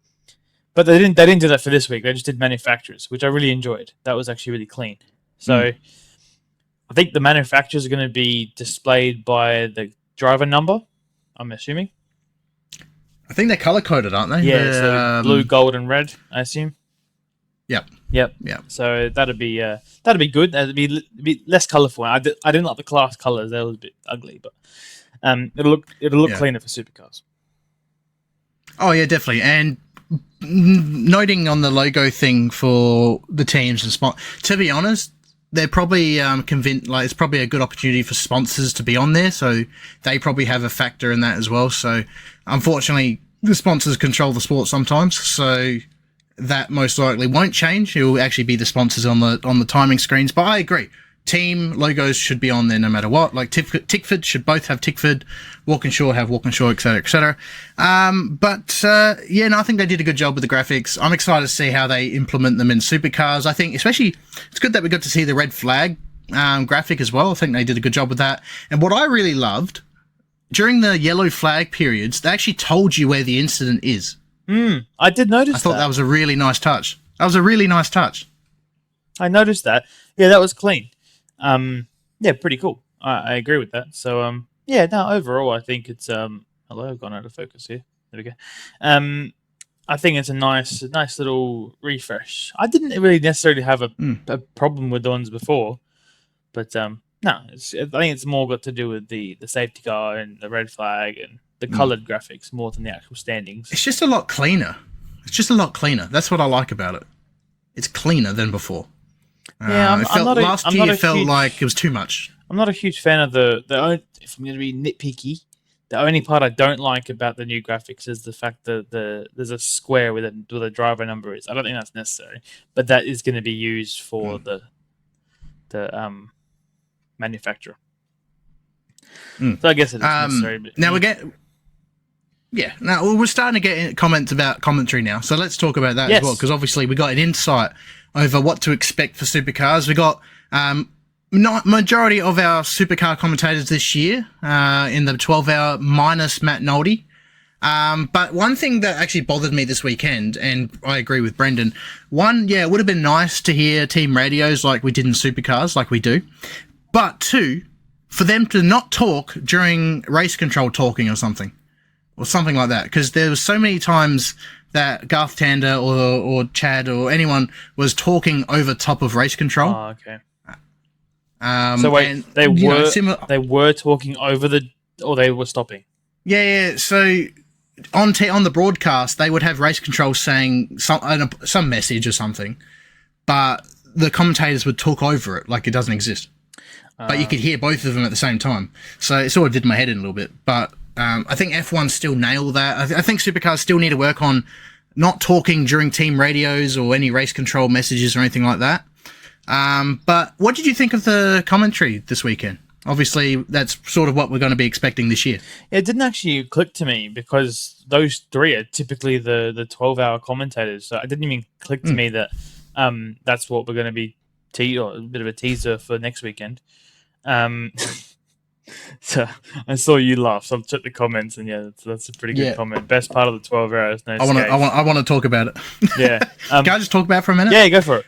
But they didn't do that for this week. They just did manufacturers, which I really enjoyed. That was actually really clean. So I think the manufacturers are going to be displayed by the driver number, I'm assuming. I think they're color-coded, aren't they? Yeah, so blue, gold, and red, I assume. Yep. So that'd be good. That'd be less colorful. I didn't like the class colors; they were a bit ugly, but it'll look cleaner for Supercars. Oh yeah, definitely. And noting on the logo thing for the teams and to be honest, they're probably convinced. Like, it's probably a good opportunity for sponsors to be on there, so they probably have a factor in that as well. So, unfortunately, the sponsors control the sport sometimes, so that most likely won't change. It will actually be the sponsors on the timing screens. But I agree, team logos should be on there no matter what. Like Tickford should both have Tickford, Walkinshaw have Walkinshaw, etc., etc. I think they did a good job with the graphics. I'm excited to see how they implement them in Supercars. I think especially it's good that we got to see the red flag graphic as well. I think they did a good job with that. And what I really loved, during the yellow flag periods, they actually told you where the incident is. I did notice. I thought that was a really nice touch. I noticed that. Yeah, that was clean. Pretty cool. I agree with that. So yeah, no, overall I think it's hello, I've gone out of focus here. There we go. I think it's a nice little refresh. I didn't really necessarily have a problem with the ones before, but no, I think it's more got to do with the safety car and the red flag and the coloured graphics more than the actual standings. It's just a lot cleaner. That's what I like about it. It's cleaner than before. Yeah, last year it felt like it was too much. I'm not a huge fan of the if I'm going to be nitpicky, the only part I don't like about the new graphics is the fact that there's a square with a driver number is. I don't think that's necessary, but that is going to be used for the manufacturer. So I guess it is necessary. But, now we're starting to get comments about commentary now, so let's talk about that as well, because obviously we got an insight over what to expect for supercars. We got majority of our supercar commentators this year in the 12-hour minus Matt Noldy. But one thing that actually bothered me this weekend, and I agree with Brendan, it would have been nice to hear team radios like we did in supercars, like we do. But two, for them to not talk during race control talking or something like that, because there was so many times that Garth Tander or Chad or anyone was talking over top of race control. Oh, okay. So wait, they were talking over or they were stopping? Yeah. So on the broadcast, they would have race control saying some message or something, but the commentators would talk over it like it doesn't exist. But you could hear both of them at the same time. So it sort of did my head in a little bit. But I think F1 still nailed that. I think supercars still need to work on not talking during team radios or any race control messages or anything like that. But what did you think of the commentary this weekend? Obviously, that's sort of what we're going to be expecting this year. Yeah, it didn't actually click to me because those three are typically the 12-hour commentators. So it didn't even click to me that that's what we're going to be a bit of a teaser for next weekend. So I saw you laugh, so I'll check the comments, and that's a pretty good comment. Best part of the 12 hours. No, I want to talk about it. Yeah, can I just talk about it for a minute? Yeah, go for it.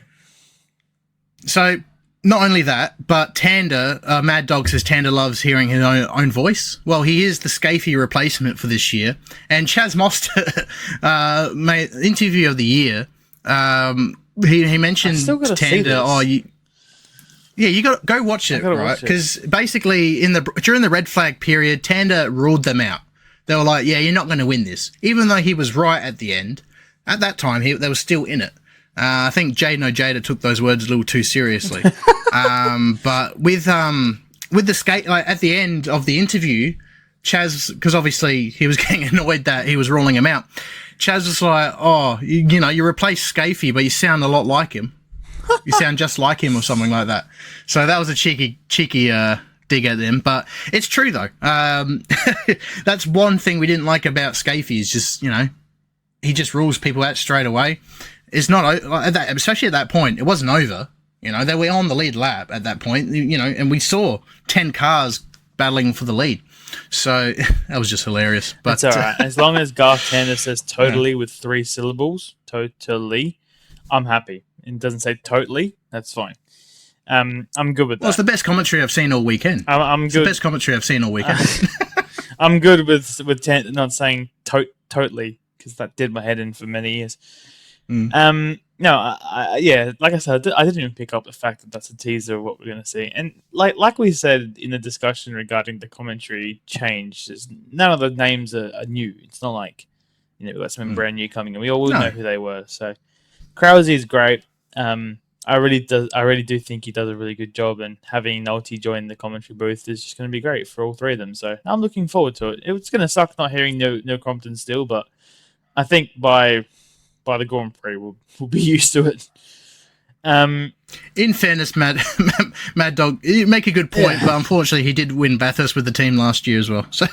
So not only that, but Tander, Mad Dog says Tander loves hearing his own voice. Well, he is the Scafey replacement for this year, and Chaz Mostert made interview of the year. He mentioned Tander. You got to go watch it, right? Because basically, during the red flag period, Tander ruled them out. They were like, "Yeah, you're not going to win this," even though he was right at the end. At that time, they were still in it. I think Jada took those words a little too seriously. But with the skate, like at the end of the interview, Chaz, because obviously he was getting annoyed that he was ruling him out. Chaz was like, "Oh, you replaced Scafey, but you sound a lot like him. You sound just like him," or something like that. So that was a cheeky dig at them. But it's true though. That's one thing we didn't like about Scafey is just he just rules people out straight away. It's not especially at that point. It wasn't over. They were on the lead lap at that point. And we saw 10 cars battling for the lead. So that was just hilarious. But it's all right. As long as Garth Tander says totally with 3 syllables, totally, I'm happy. It doesn't say totally. That's fine. I'm good with that. Well, it's the best commentary I've seen all weekend. I'm good. It's the best commentary I've seen all weekend. I'm good with Tander not saying totally because that did my head in for many years. No, like I said, I didn't even pick up the fact that that's a teaser of what we're going to see. And like we said in the discussion regarding the commentary change, none of the names are new. It's not like we've got something brand new coming in. We all know who they were. So Krause is great. I really do think he does a really good job, and having Nolte join the commentary booth is just going to be great for all three of them. So I'm looking forward to it. It's going to suck not hearing no Crompton still, but I think by the Grand Prix we'll be used to it. In fairness, Mad Dog, you make a good point, but unfortunately he did win Bathurst with the team last year as well. So,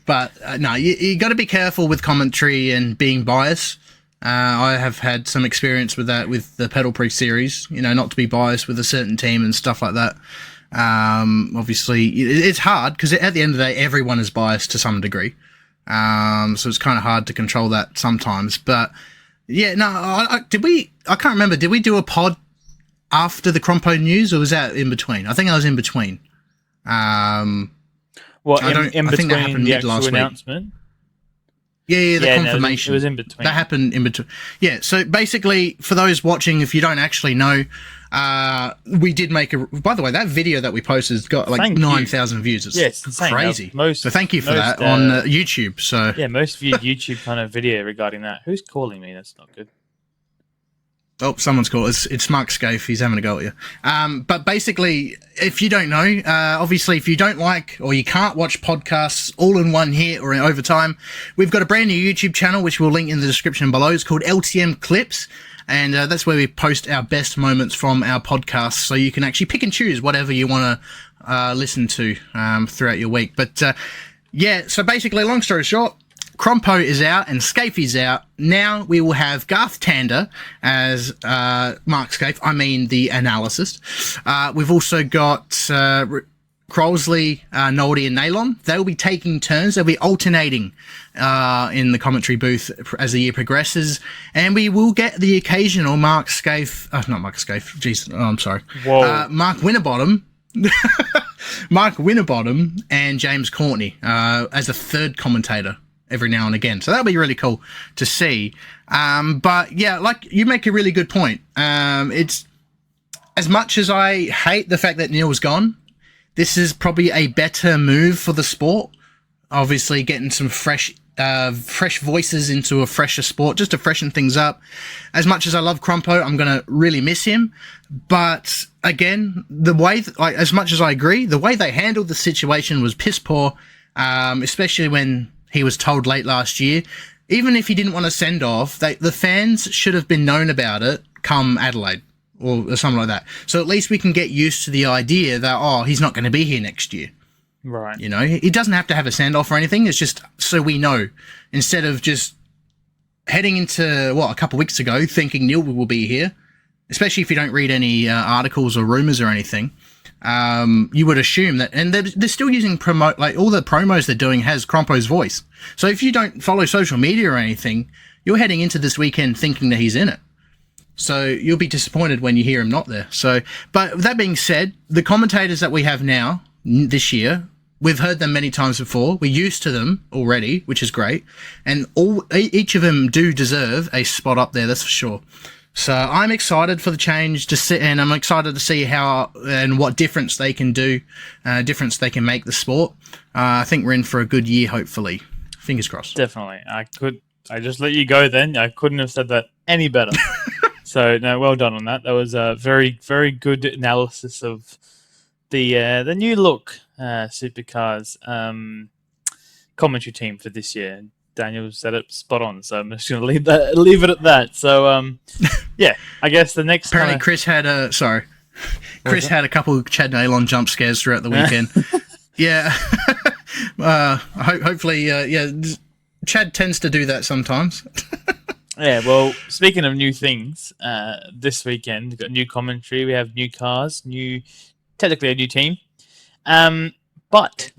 but no, you got to be careful with commentary and being biased. I have had some experience with that with the Pedal Prix series, not to be biased with a certain team and stuff like that. Obviously, it's hard because at the end of the day, everyone is biased to some degree. So it's kind of hard to control that sometimes. But yeah, no, I can't remember. Did we do a pod after the Crompo news or was that in between? I think I was in between. What, I in think that between happened the mid last actual week. announcement? Yeah, the Yeah, no, confirmation. it was in between. That happened in between. Yeah, so basically, for those watching, if you don't actually know, we did make a... By the way, that video that we posted has got like Thank you. 9,000 views. It's Yeah, it's insane. crazy. Most- so thank you for most, that on YouTube. So Yeah, most viewed YouTube kind of video regarding that. Who's calling me? That's not good. Oh, someone's called. It's Mark Scaife. He's having a go at you. But basically, if you don't know, obviously, if you don't like or you can't watch podcasts all in one hit or in overtime, we've got a brand new YouTube channel, which we'll link in the description below. It's called LTM Clips. And that's where we post our best moments from our podcasts. So you can actually pick and choose whatever you want to listen to throughout your week. But yeah, so basically, long story short, Crompo is out and Scaife is out. Now we will have Garth Tander as Mark Scaife, the analyst. We've also got Crosley, Noldy and Nalon. They'll be taking turns. They'll be alternating in the commentary booth as the year progresses. And we will get the occasional Mark Scaife... not Mark Scaife. Jeez, I'm sorry. Whoa. Mark Winterbottom. Mark Winterbottom and James Courtney as a third commentator every now and again. So that'll be really cool to see. But yeah, like you make a really good point. It's as much as I hate the fact that Neil's gone, this is probably a better move for the sport. Obviously getting some fresh voices into a fresher sport just to freshen things up. As much as I love Crompo, I'm going to really miss him. But again, the way, as much as I agree, the way they handled the situation was piss poor, especially when he was told late last year. Even if he didn't want to send off, the fans should have been known about it come Adelaide or something like that. So at least we can get used to the idea that, he's not going to be here next year. Right. You know, he doesn't have to have a send-off or anything. It's just so we know, instead of just heading into, a couple of weeks ago thinking Neil will be here, especially if you don't read any articles or rumours or anything. You would assume that, and they're still using all the promos they're doing has Crompo's voice. So if you don't follow social media or anything, you're heading into this weekend thinking that he's in it. So you'll be disappointed when you hear him not there. So, but that being said, the commentators that we have now this year, we've heard them many times before. We're used to them already, which is great. And each of them do deserve a spot up there, that's for sure. So I'm excited for the change and I'm excited to see how and what difference they can do, difference they can make the sport. I think we're in for a good year, hopefully. Fingers crossed. Definitely. I just let you go then. I couldn't have said that any better. So, no, well done on that. That was a very, very good analysis of the new look Supercars commentary team for this year. Daniel said it spot on, so I'm just going to leave it at that. So, yeah, I guess the next... Apparently Chris had a... Sorry. Chris had a couple of Chad Nalon jump scares throughout the weekend. Yeah. Hopefully, Chad tends to do that sometimes. Yeah, well, speaking of new things, this weekend, we've got new commentary, we have new cars, technically a new team. But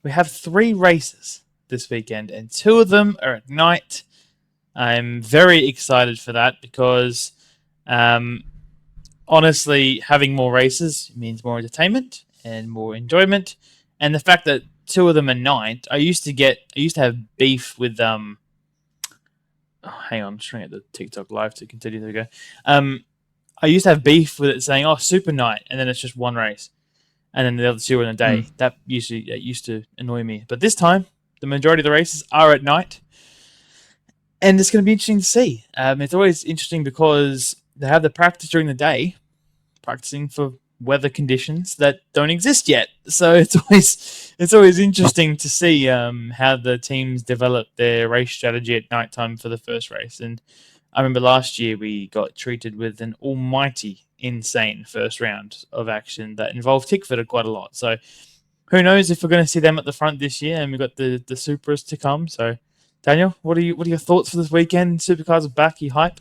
we have 3 races this weekend, and 2 of them are at night. I'm very excited for that because, honestly, having more races means more entertainment and more enjoyment. And the fact that 2 of them are night, I used to have beef with hang on, I'm just trying to get the TikTok live to continue. There we go. I used to have beef with it saying, super night, and then it's just 1 race. And then the other 2 are in the day. That used to annoy me. But this time, the majority of the races are at night. And it's going to be interesting to see. It's always interesting because they have the practice during the day, practicing for weather conditions that don't exist yet. So it's always interesting to see how the teams develop their race strategy at nighttime for the first race. And I remember last year we got treated with an almighty insane first round of action that involved Tickford quite a lot. So who knows if we're going to see them at the front this year, and we've got the Supras to come. So Daniel, what are your thoughts for this weekend? Supercars are back. You hype?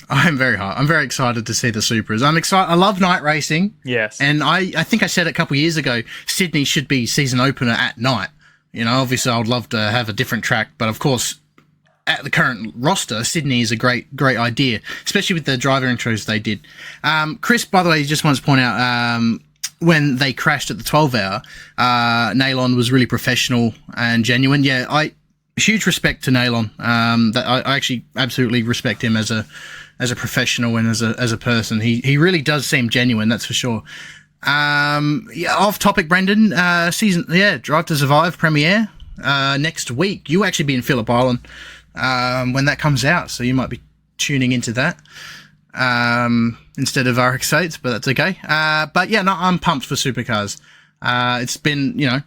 I'm very hyped. I'm very excited to see the Supras. I'm excited. I love night racing. Yes. And I think I said a couple of years ago, Sydney should be season opener at night. You know, obviously I would love to have a different track, but of course, at the current roster, Sydney is a great idea, especially with the driver intros they did. Chris, by the way, just wants to point out, when they crashed at the 12-hour, Nalon was really professional and genuine. Yeah, huge respect to Nalon. That I actually absolutely respect him as a professional and as a person. He really does seem genuine, that's for sure. Off topic, Brendan. Drive to Survive premiere next week. You actually be in Phillip Island when that comes out, so you might be tuning into that instead of RX8s, but that's okay. I'm pumped for Supercars. It's been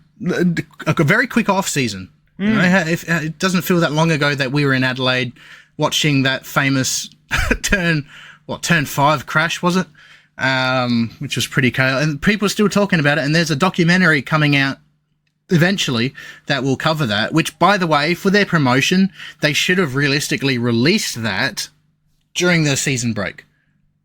a very quick off season. It doesn't feel that long ago that we were in Adelaide watching that famous turn 5 crash, was it? Which was pretty chaotic, and people are still talking about it, and there's a documentary coming out eventually that will cover that, which, by the way, for their promotion, they should have realistically released that during the season break.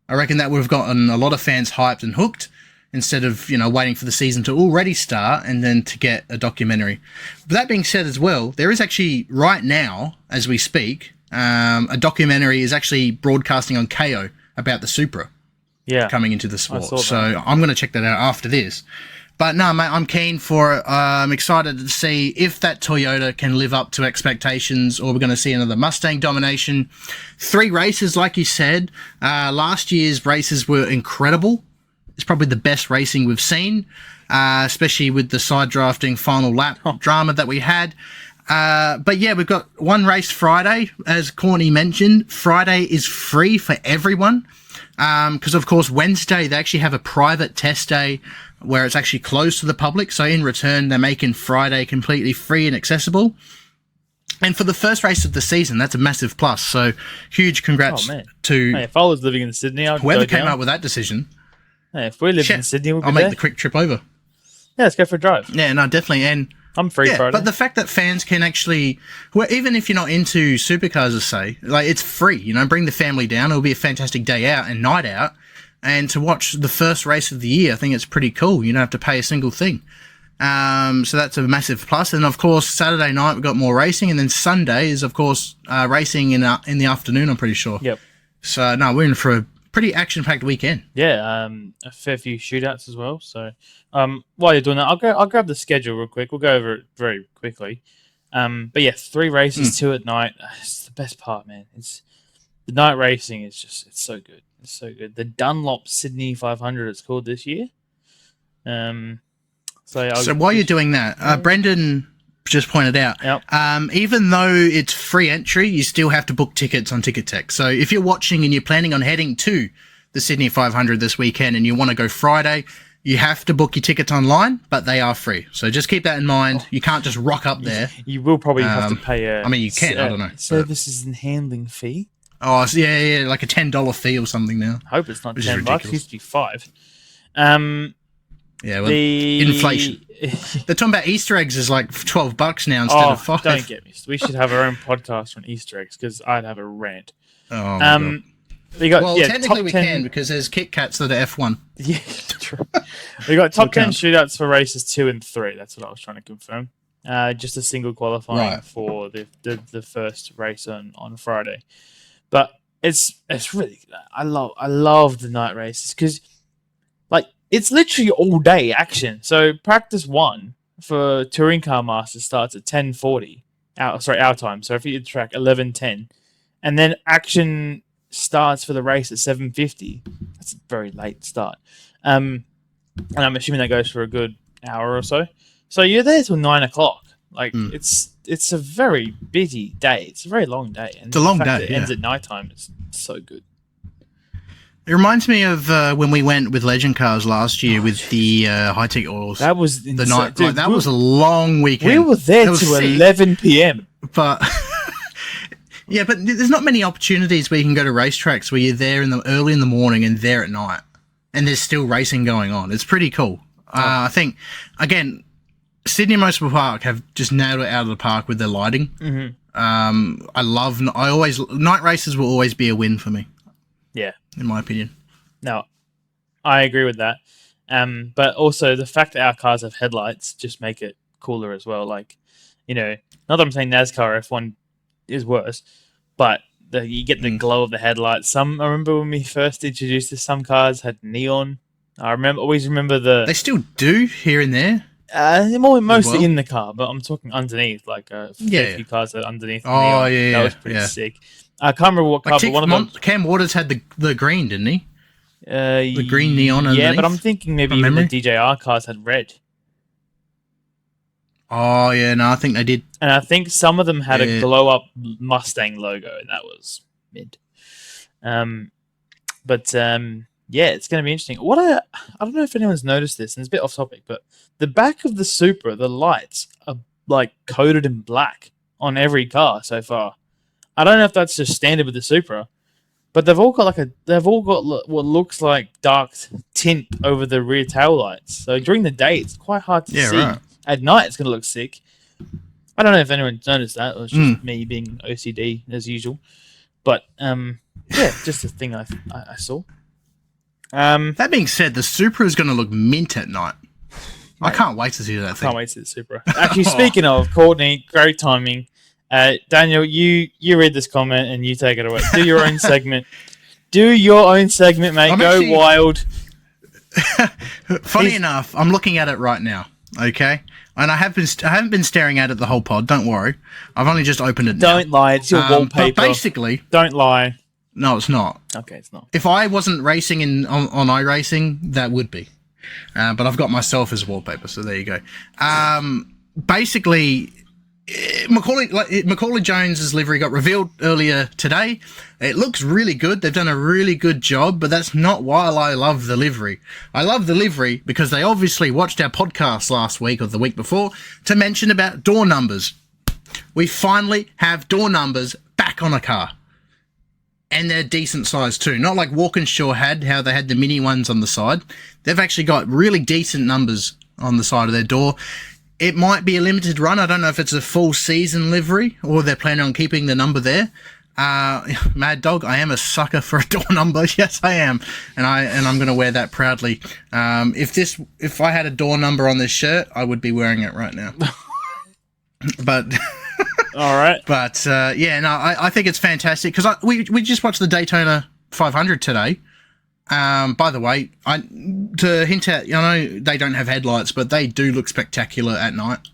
I reckon that would have gotten a lot of fans hyped and hooked, instead of, waiting for the season to already start and then to get a documentary. But that being said as well, there is actually, right now, as we speak, a documentary is actually broadcasting on KO about the Supra coming into the sport. So I'm going to check that out after this. But no, mate, I'm keen for it. I'm excited to see if that Toyota can live up to expectations, or we're going to see another Mustang domination. 3 races, like you said. Last year's races were incredible. It's probably the best racing we've seen, especially with the side drafting final lap drama that we had. But yeah, we've got one race Friday. As Corny mentioned, Friday is free for everyone. Because of course Wednesday they actually have a private test day where it's actually closed to the public. So in return, they're making Friday completely free and accessible. And for the first race of the season, that's a massive plus. So huge congrats to if I was living in Sydney, I'd whoever go came down. up with that decision. Hey, if we lived in Sydney, we'd be I'll make the quick trip over. Yeah, let's go for a drive. Yeah, no, definitely. And I'm free Friday. But the fact that fans can actually, even if you're not into supercars, it's free. Bring the family down. It'll be a fantastic day out and night out. And to watch the first race of the year, I think it's pretty cool. You don't have to pay a single thing. So that's a massive plus. And of course, Saturday night we've got more racing, and then Sunday is of course racing in the afternoon. I'm pretty sure. Yep. So no, we're in for a pretty action-packed weekend. Yeah, a fair few shootouts as well. So while you're doing that, I'll grab the schedule real quick. We'll go over it very quickly. But yeah, 3 races, 2 at night. It's the best part, man. It's the night racing is just it's so good. It's so good. The Dunlop Sydney 500 it's called this year. So while you're doing that, Brendan just pointed out, even though it's free entry, you still have to book tickets on Ticketek. So if you're watching and you're planning on heading to the Sydney 500 this weekend and you want to go Friday, you have to book your tickets online, but they are free. So just keep that in mind. You can't just rock up there. You will probably have to pay you can, I don't know. Services and handling fee. Oh, yeah, like a $10 fee or something now. I hope it's not $10. It used to be $5. Yeah, well, inflation. They're talking about Easter eggs is like $12 now instead of $5. Don't get me. We should have our own podcast on Easter eggs because I'd have a rant. Oh, my God. Technically we can because there's Kit Kats that are F1. Yeah, true. We got top 10 shootouts for races 2 and 3. That's what I was trying to confirm. Just a single qualifying for the first race on Friday. But it's really good. I love the night races because it's literally all day action. So practice 1 for Touring Car Masters starts at 10:40 our time. So if you track 11:10, and then action starts for the race at 7:50. That's a very late start. And I'm assuming that goes for a good hour or so. So you're there till 9 o'clock. It's a very busy day. It's a very long day. And it's a long day. It ends at nighttime. It's so good. It reminds me of when we went with Legend Cars last year with the high-tech oils. That was the night. Dude, that was a long weekend. We were there till 11 p.m. But yeah, but there's not many opportunities where you can go to racetracks where you're there early in the morning and there at night, and there's still racing going on. It's pretty cool. I think again, Sydney Motorsport Park have just nailed it out of the park with their lighting. Mm-hmm. Night races will always be a win for me. Yeah. In my opinion. No, I agree with that. But also the fact that our cars have headlights just make it cooler as well. Like, not that I'm saying NASCAR F1 is worse, but you get the glow of the headlights. I remember when we first introduced this, some cars had neon Always remember the. They still do here and there. Mostly in the car, but I'm talking underneath, like a few cars that are underneath. Oh, that was pretty sick. I can't remember what car, but one of them. Cam Waters had the green, didn't he? The green neon underneath. Yeah, but I'm thinking maybe even the DJR cars had red. Oh, yeah, no, I think they did. And I think some of them had a glow-up Mustang logo, and that was mid. Yeah, it's going to be interesting. I don't know if anyone's noticed this, and it's a bit off topic, but the back of the Supra, the lights are like coated in black on every car so far. I don't know if that's just standard with the Supra, but they've all got what looks like dark tint over the rear tail lights. So during the day, it's quite hard to see. Right. At night, it's going to look sick. I don't know if anyone's noticed that, or it's just me being OCD as usual. But just a thing I saw. That being said, the Supra is going to look mint at night. Mate, I can't wait to see that thing. Can't wait to see the Supra. Actually, speaking of, Courtney, great timing. Daniel, you read this comment and you take it away. Do your own segment. Do your own segment, mate. Go wild. Funny enough, I'm looking at it right now. Okay, and I haven't been staring at it the whole pod. Don't worry. I've only just opened it. Don't lie. It's your wallpaper. But basically, don't lie. No, it's not. Okay, it's not. If I wasn't racing on iRacing, that would be. But I've got myself as wallpaper, so there you go. Basically, Macaulay Jones's livery got revealed earlier today. It looks really good. They've done a really good job, but that's not why I love the livery. I love the livery because they obviously watched our podcast last week or the week before to mention about door numbers. We finally have door numbers back on a car. And they're decent size too. Not like Walkinshaw had, how they had the mini ones on the side. They've actually got really decent numbers on the side of their door. It might be a limited run. I don't know if it's a full season livery or they're planning on keeping the number there. Mad Dog, I am a sucker for a door number. Yes, I am. And I'm going to wear that proudly. If I had a door number on this shirt, I would be wearing it right now. But... All right. But, I think it's fantastic because we just watched the Daytona 500 today. By the way, to hint at, I know they don't have headlights, but they do look spectacular at night,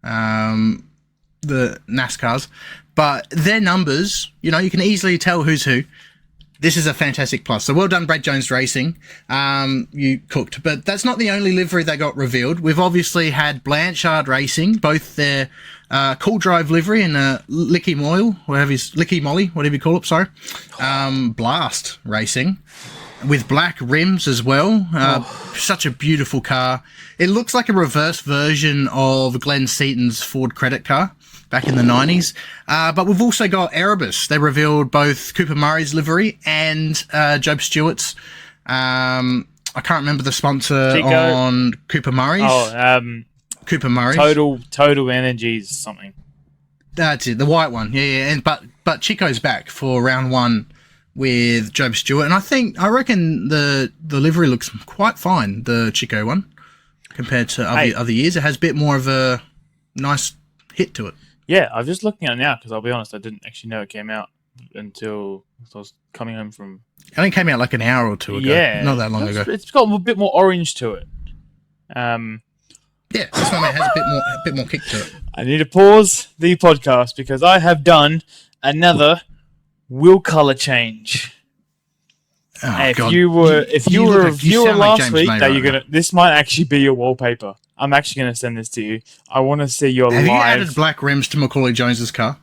the NASCARs. But their numbers, you can easily tell who's who. This is a fantastic plus. So well done, Brad Jones Racing. You cooked. But that's not the only livery that got revealed. We've obviously had Blanchard Racing, both their Cool Drive livery and Licky Molly, whatever you call it, sorry. Blast Racing with black rims as well. Such a beautiful car. It looks like a reverse version of Glenn Seaton's Ford credit car back in the 90s. But we've also got Erebus. They revealed both Cooper Murray's livery and Job Stewart's. I can't remember the sponsor Chico. On Cooper Murray's. Cooper Murray's. Total Energies something. That's it, the white one. Yeah. But Chico's back for round one with Job Stewart. And I reckon the livery looks quite fine, the Chico one, compared to other years. It has a bit more of a nice hit to it. Yeah, I'm just looking at it now because I'll be honest, I didn't actually know it came out until I was coming home from... I think it came out like an hour or two ago. Yeah. Not that long ago. It's got a bit more orange to it. Yeah, this one has a bit more kick to it. I need to pause the podcast because I have done another wheel color change. Oh, if God. you were a viewer last week, right this might actually be your wallpaper. I'm actually going to send this to you. I want to see your Have live. Have you added black rims to Macaulay Jones's car?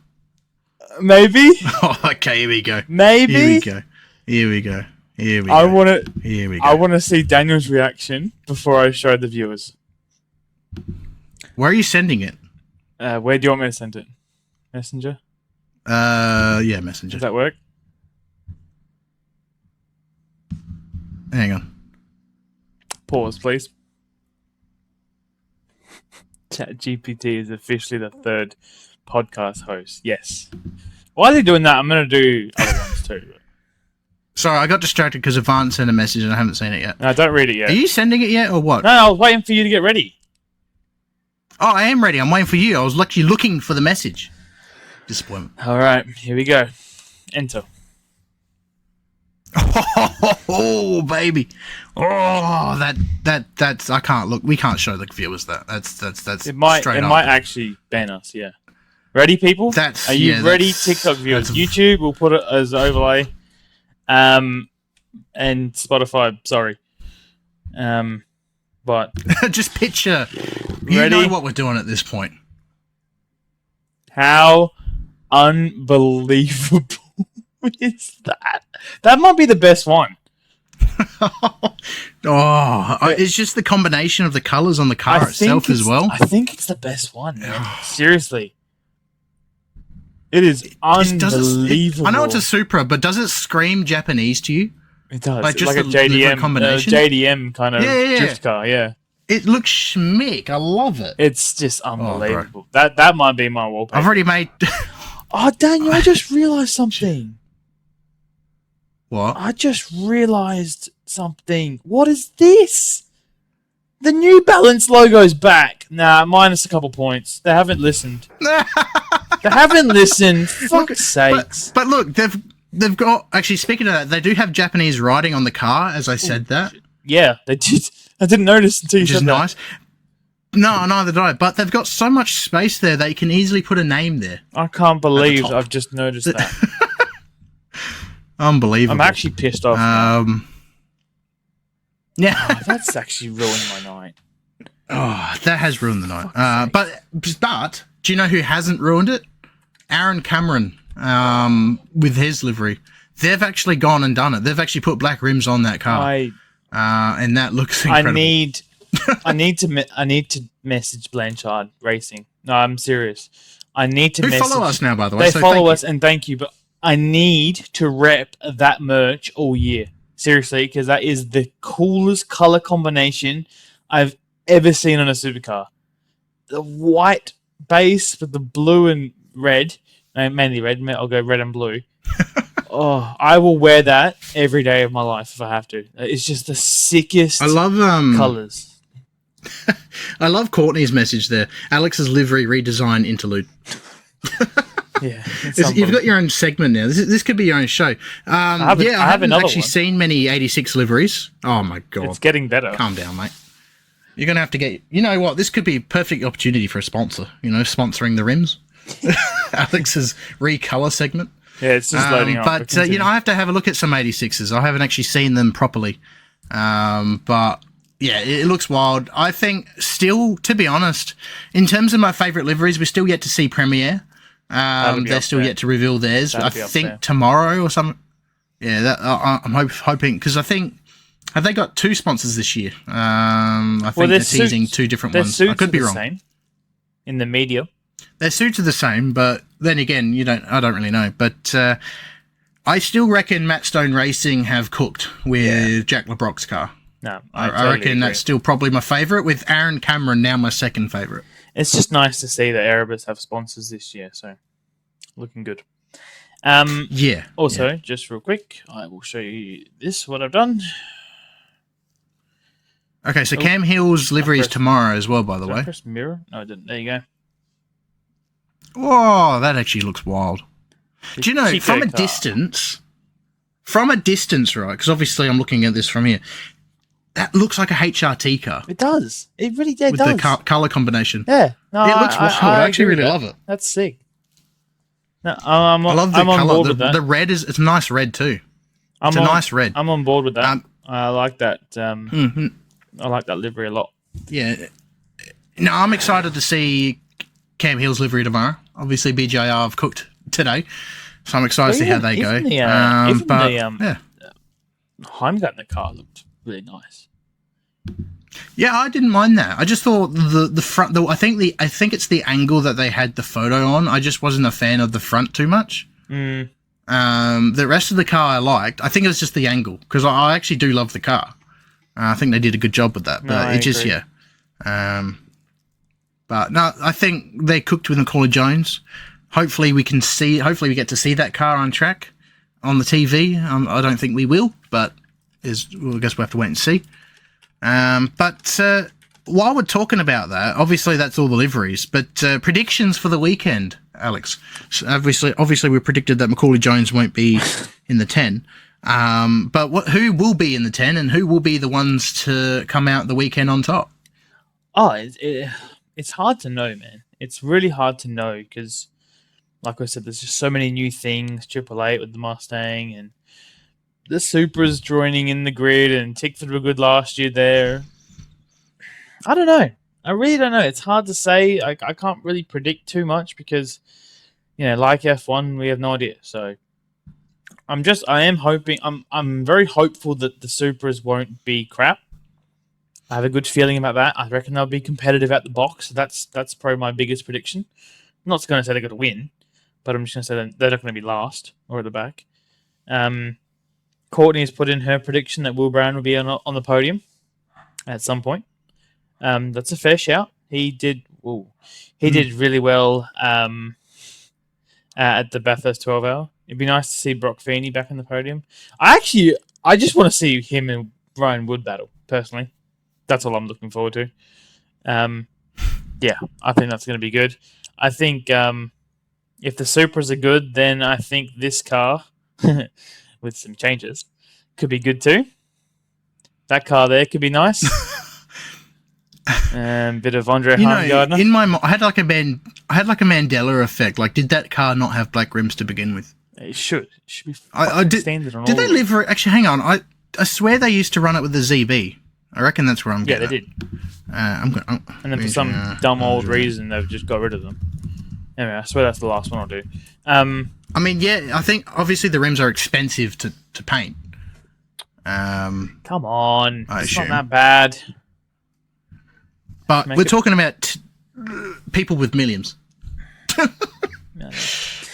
Maybe. Oh, okay, here we go. Maybe. Here we go. I want to see Daniel's reaction before I show the viewers. Where are you sending it? Where do you want me to send it? Messenger? Yeah, Messenger. Does that work? Hang on. Pause, please. ChatGPT is officially the third podcast host. Yes. While they're doing that, I'm going to do other ones too. Sorry, I got distracted because Avant sent a message and I haven't seen it yet. No, don't read it yet. Are you sending it yet or what? No, I was waiting for you to get ready. Oh, I am ready. I'm waiting for you. I was actually looking for the message. Disappointment. All right, here we go. Enter. Oh, baby. Oh, that's I can't look. We can't show the viewers that. That's It might straight up. might actually ban us. Yeah. Ready, people? Are you ready, TikTok viewers? YouTube, we'll put it as overlay. And Spotify, sorry. But just picture. You ready? know what we're doing at this point. How unbelievable is that? That might be the best one. It's just the combination of the colours on the car itself as well. I think it's the best one, man. Seriously. It is unbelievable. I know it's a Supra, but does it scream Japanese to you? It does. Like, just like a JDM combination. JDM kind of drift car, yeah. It looks schmick. I love it. It's just unbelievable. That might be my wallpaper. I've already made... Daniel, I just realised something. What? I just realised something. What is this? The New Balance logo's back. Nah, minus a couple points. They haven't listened. They haven't listened. Fuck's sakes. But look, they've got... Actually, speaking of that, they do have Japanese writing on the car, as I said that. Yeah, they did. I didn't notice until you said that. Which is nice. No, neither did I. But they've got so much space there, they can easily put a name there. I can't believe I've just noticed that. Unbelievable. I'm actually pissed off. Yeah. That's actually ruined my night. Oh, that has ruined the night. But do you know who hasn't ruined it? Aaron Cameron with his livery. They've actually gone and done it. They've actually put black rims on that car. And that looks incredible. I need to message Blanchard Racing. No, I'm serious. I need to message. They follow us now, by the way. They follow us, and thank you. But I need to rep that merch all year. Seriously, because that is the coolest color combination I've ever seen on a supercar. The white base with the blue and red, mainly red. I'll go red and blue. Oh, I will wear that every day of my life if I have to. It's just the sickest. I love colors. I love Courtney's message there. Alex's livery redesign interlude. Yeah, you've got your own segment now. This could be your own show. I haven't actually seen many 86 liveries. Oh my god, it's getting better. Calm down, mate. You're gonna have to get. You know what? This could be a perfect opportunity for a sponsor. You know, sponsoring the rims. Alex's recolor segment. Yeah, it's just loading up. But I have to have a look at some 86s. I haven't actually seen them properly. But yeah, it looks wild. I think still, to be honest, in terms of my favourite liveries, we're still yet to see Premiere. They're still yet to reveal theirs. I think tomorrow or something. Yeah, I'm hoping, because I think, have they got two sponsors this year? I think they're teasing two different ones. I could be wrong. Same in the media. Their suits are the same, but then again, I don't really know. But I still reckon Matt Stone Racing have cooked with Jack LeBrock's car. No, I reckon agree. That's still probably my favourite, with Aaron Cameron now my second favourite. It's just nice to see that Erebus have sponsors this year, so looking good. Also, just real quick, I will show you what I've done. Okay, so Cam Hill's livery is tomorrow as well, by the way. I press mirror? No, I didn't. There you go. Oh, that actually looks wild. Do you know, from a distance, right, because obviously I'm looking at this from here, that looks like a HRT car. It does. It really does. With the colour combination. Yeah. No, it looks wild. I actually really love it. That's sick. No, I love the colour. On board with that. The red it's a nice red too. It's a nice red. I'm on board with that. I like that. I like that livery a lot. Yeah. No, I'm excited to see Cam Hill's livery tomorrow. Obviously, BJR have cooked today, so I'm excited to see how they go. The Heimgartner car looked really nice. Yeah, I didn't mind that. I just thought the front. I think it's the angle that they had the photo on. I just wasn't a fan of the front too much. The rest of the car I liked. I think it was just the angle, because I actually do love the car. I think they did a good job with that. But But no, I think they cooked with Macaulay Jones. Hopefully we get to see that car on track on the TV. I don't think we will, but I guess we'll have to wait and see. But while we're talking about that, obviously that's all the liveries, but predictions for the weekend, Alex. So obviously we predicted that Macaulay Jones won't be in the 10. But who will be in the 10 and who will be the ones to come out the weekend on top? Oh, it's hard to know, man. It's really hard to know because, like I said, there's just so many new things. 888 with the Mustang and the Supras joining in the grid, and Tickford were good last year there. I don't know. I really don't know. It's hard to say. I can't really predict too much because, like F1, we have no idea. So I am hoping. I'm very hopeful that the Supras won't be crap. I have a good feeling about that. I reckon they'll be competitive at the box. That's probably my biggest prediction. I'm not going to say they're going to win, but I'm just going to say they're not going to be last or at the back. Courtney has put in her prediction that Will Brown will be on the podium at some point. That's a fair shout. He did really well at the Bathurst 12hr. It'd be nice to see Brock Feeney back on the podium. I just want to see him and Ryan Wood battle, personally. That's all I'm looking forward to. I think that's going to be good. I think if the Supras are good, then I think this car, with some changes, could be good too. That car there could be nice. Bit of Andre Heimgartner. In my I had like a Mandela effect. Like, did that car not have black rims to begin with? It should be standard on all. Did they live? Actually, hang on. I swear they used to run it with the ZB. I reckon that's where I'm getting. Yeah, they did. And then for some dumb old reason, they've just got rid of them. Anyway, I swear that's the last one I'll do. I think obviously the rims are expensive to paint. Come on, it's not that bad. But we're talking about people with millions.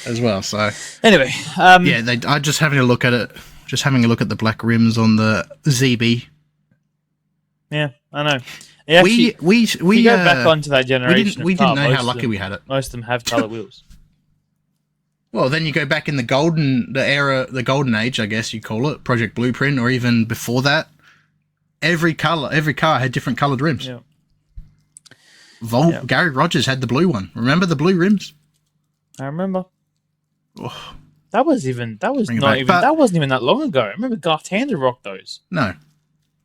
As well, so... Anyway... I just having a look at it. Just having a look at the black rims on the ZB. Yeah, I know. We go back onto that generation. We didn't know how lucky we had it. Most of them have colour wheels. Well, then you go back in the golden age, I guess you call it, Project Blueprint, or even before that. Every car had different coloured rims. Yeah. Gary Rogers had the blue one. Remember the blue rims? I remember. Oh. That wasn't even that long ago. I remember Garth Tander rocked those. No.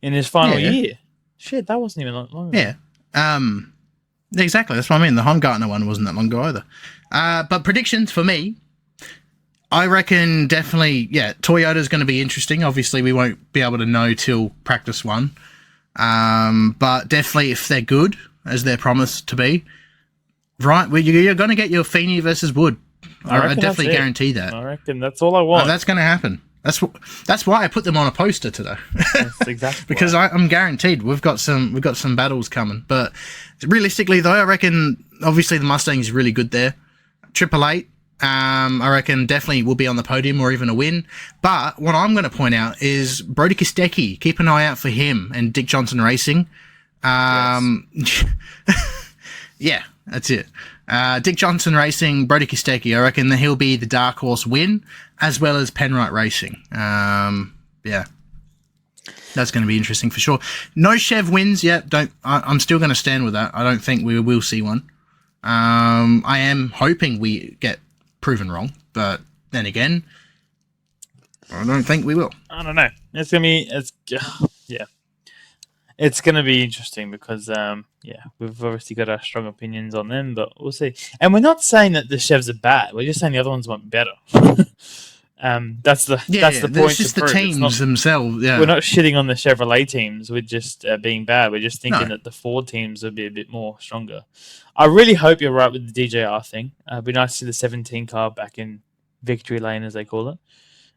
In his final year. Shit, that wasn't even that long ago. Yeah. Exactly. That's what I mean. The Heimgartner one wasn't that long ago either. But predictions for me, I reckon definitely, Toyota's going to be interesting. Obviously, we won't be able to know till practice one. But definitely if they're good, as they're promised to be, right, you're going to get your Feeney versus Wood. I definitely guarantee that. I reckon that's all I want. That's going to happen. That's why I put them on a poster today. That's exactly because I'm guaranteed we've got some battles coming. But realistically, though, I reckon obviously the Mustang is really good there. 888, I reckon definitely will be on the podium or even a win. But what I'm going to point out is Brody Kostecki. Keep an eye out for him and Dick Johnson Racing. Yes. Yeah, that's it. Dick Johnson Racing, Brody Kostecki. I reckon that he'll be the dark horse win, as well as Penrite Racing. That's going to be interesting for sure. No Chev wins yet. I'm still going to stand with that. I don't think we will see one. I am hoping we get proven wrong, but then again, I don't think we will. I don't know. It's going to be interesting because, we've obviously got our strong opinions on them, but we'll see. And we're not saying that the Chevs are bad. We're just saying the other ones might be better. That's the point. It's just the teams themselves. Yeah, we're not shitting on the Chevrolet teams. We're just being bad. We're just thinking that the Ford teams would be a bit more stronger. I really hope you're right with the DJR thing. It'd be nice to see the 17 car back in victory lane, as they call it.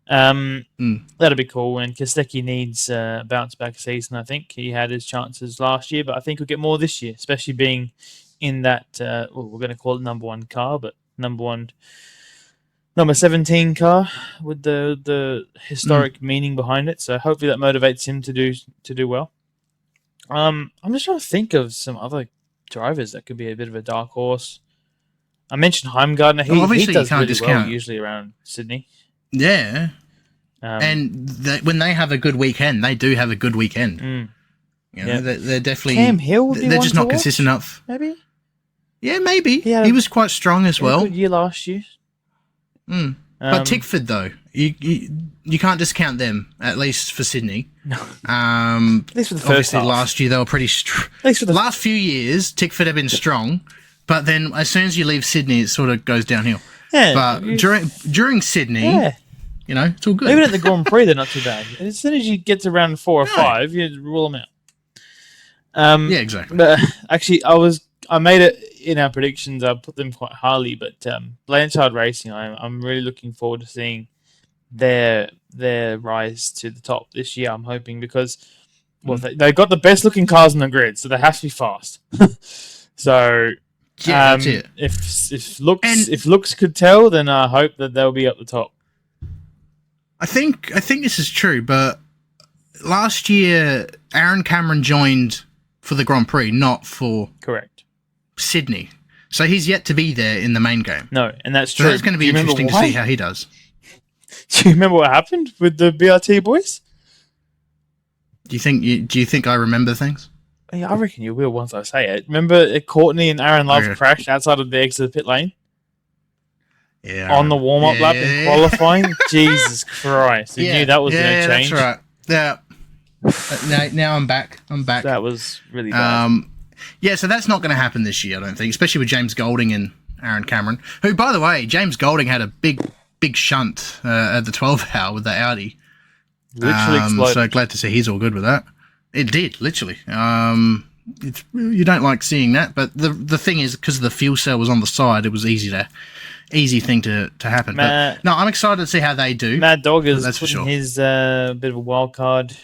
That'll be cool. And Kostecki needs a bounce back season. I think he had his chances last year, but I think we'll get more this year, especially being in that we're going to call it number one car, but number 17 car with the historic meaning behind it. So hopefully that motivates him to do well. I'm just trying to think of some other drivers that could be a bit of a dark horse. I mentioned Heimgartner. He does really well usually around Sydney. Yeah. And when they have a good weekend, they do have a good weekend. They're definitely... Cam Hill would be they're just not consistent enough. Maybe? Yeah, maybe. He was quite strong as well. Good year last year. But Tickford, though, you can't discount them, at least for Sydney. No. At least for the first half. Last year they were pretty strong. Last few years, Tickford have been strong, but then as soon as you leave Sydney, it sort of goes downhill. Yeah. But during Sydney, it's all good. Even at the Grand Prix, they're not too bad. As soon as you get to round 4 or 5, you rule them out. Yeah, exactly. But actually, I made it in our predictions. I put them quite highly, but Blanchard Racing, I'm really looking forward to seeing their rise to the top this year. I'm hoping because they've got the best looking cars on the grid, so they have to be fast. So that's it. If looks could tell, then I hope that they'll be at the top. I think this is true, but last year Aaron Cameron joined for the Grand Prix, not for Sydney. So he's yet to be there in the main game. No, and that's true. So it's going to be interesting to see how he does. Do you remember what happened with the BRT boys? Do you think I remember things? Yeah, I reckon you will once I say it. Remember Courtney and Aaron Love crashed outside of the exit of the pit lane? Yeah. On the warm-up lap in qualifying? Jesus Christ. You knew that was going to change. Yeah, that's right. Yeah. Now I'm back. That was really bad. Yeah, so that's not going to happen this year, I don't think, especially with James Golding and Aaron Cameron, who, by the way, James Golding had a big shunt at the 12hr with the Audi. Literally exploded. So glad to see he's all good with that. It did, literally. You don't like seeing that, but the thing is, because the fuel cell was on the side, it was easy thing to happen. But no, I'm excited to see how they do. Mad Dog is putting his bit of a wild card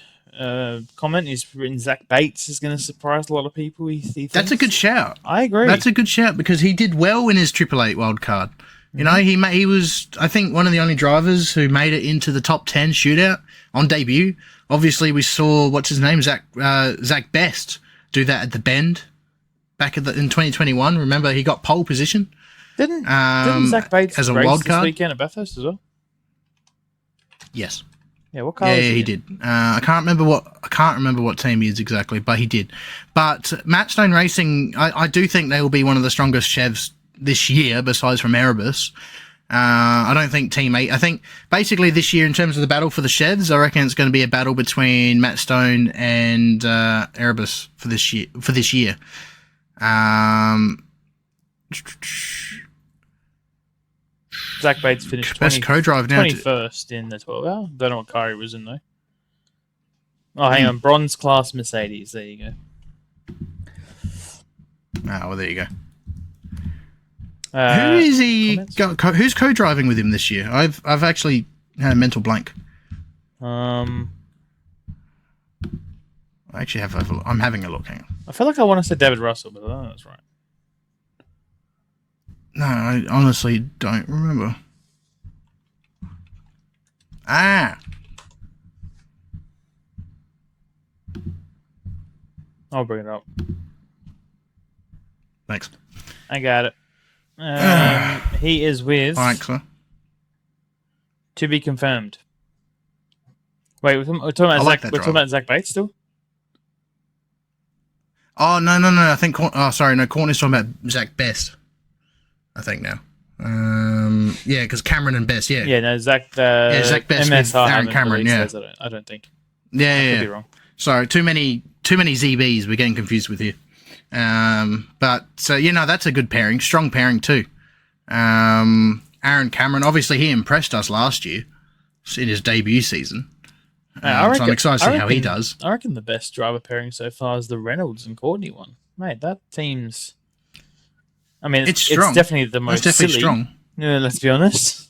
comment. He's written Zach Bates is going to surprise a lot of people. He That's a good shout. I agree. That's a good shout because he did well in his Triple 8 wild card. You know, he was, I think, one of the only drivers who made it into the top 10 shootout on debut. Obviously, we saw, what's his name, Zach Best, do that at the Bend back in 2021. Remember, he got pole position. Didn't Zach Bates as a race wild card this weekend at Bathurst as well? Yes. Yeah, what car was he did. I can't remember what team he is exactly, but he did. But Matt Stone Racing, I do think they will be one of the strongest chevs this year, besides from Erebus. I don't think Team 8. I think basically this year, in terms of the battle for the chevs, I reckon it's going to be a battle between Matt Stone and Erebus for this year. Zach Bates finished best co-drive now 21st in the 12hr. Don't know what car he was in though. Oh, hang on, bronze class Mercedes. There you go. Oh, well, there you go. Who is he? Who's co-driving with him this year? I've actually had a mental blank. I actually I'm having a look. Hang on. I feel like I want to say David Russell, but I don't know that's right. No, I honestly don't remember. I'll bring it up. Thanks. I got it. He is with... Thanks, sir. To be confirmed. Wait, we're talking about Zach Bates still? Oh, no. I think... Courtney's talking about Zach Best. I think now. Yeah, because Cameron and Best, yeah. Yeah, no, Zach Zach Best with Aaron Cameron, yeah. I don't think. Yeah. Could be wrong. Sorry, too many ZBs we're getting confused with here. But so that's a good pairing, strong pairing too. Aaron Cameron, obviously he impressed us last year in his debut season. So I'm excited to see how he does. I reckon the best driver pairing so far is the Reynolds and Courtney one. Mate, that team's... I mean, it's definitely the most silly. Strong. Yeah, let's be honest.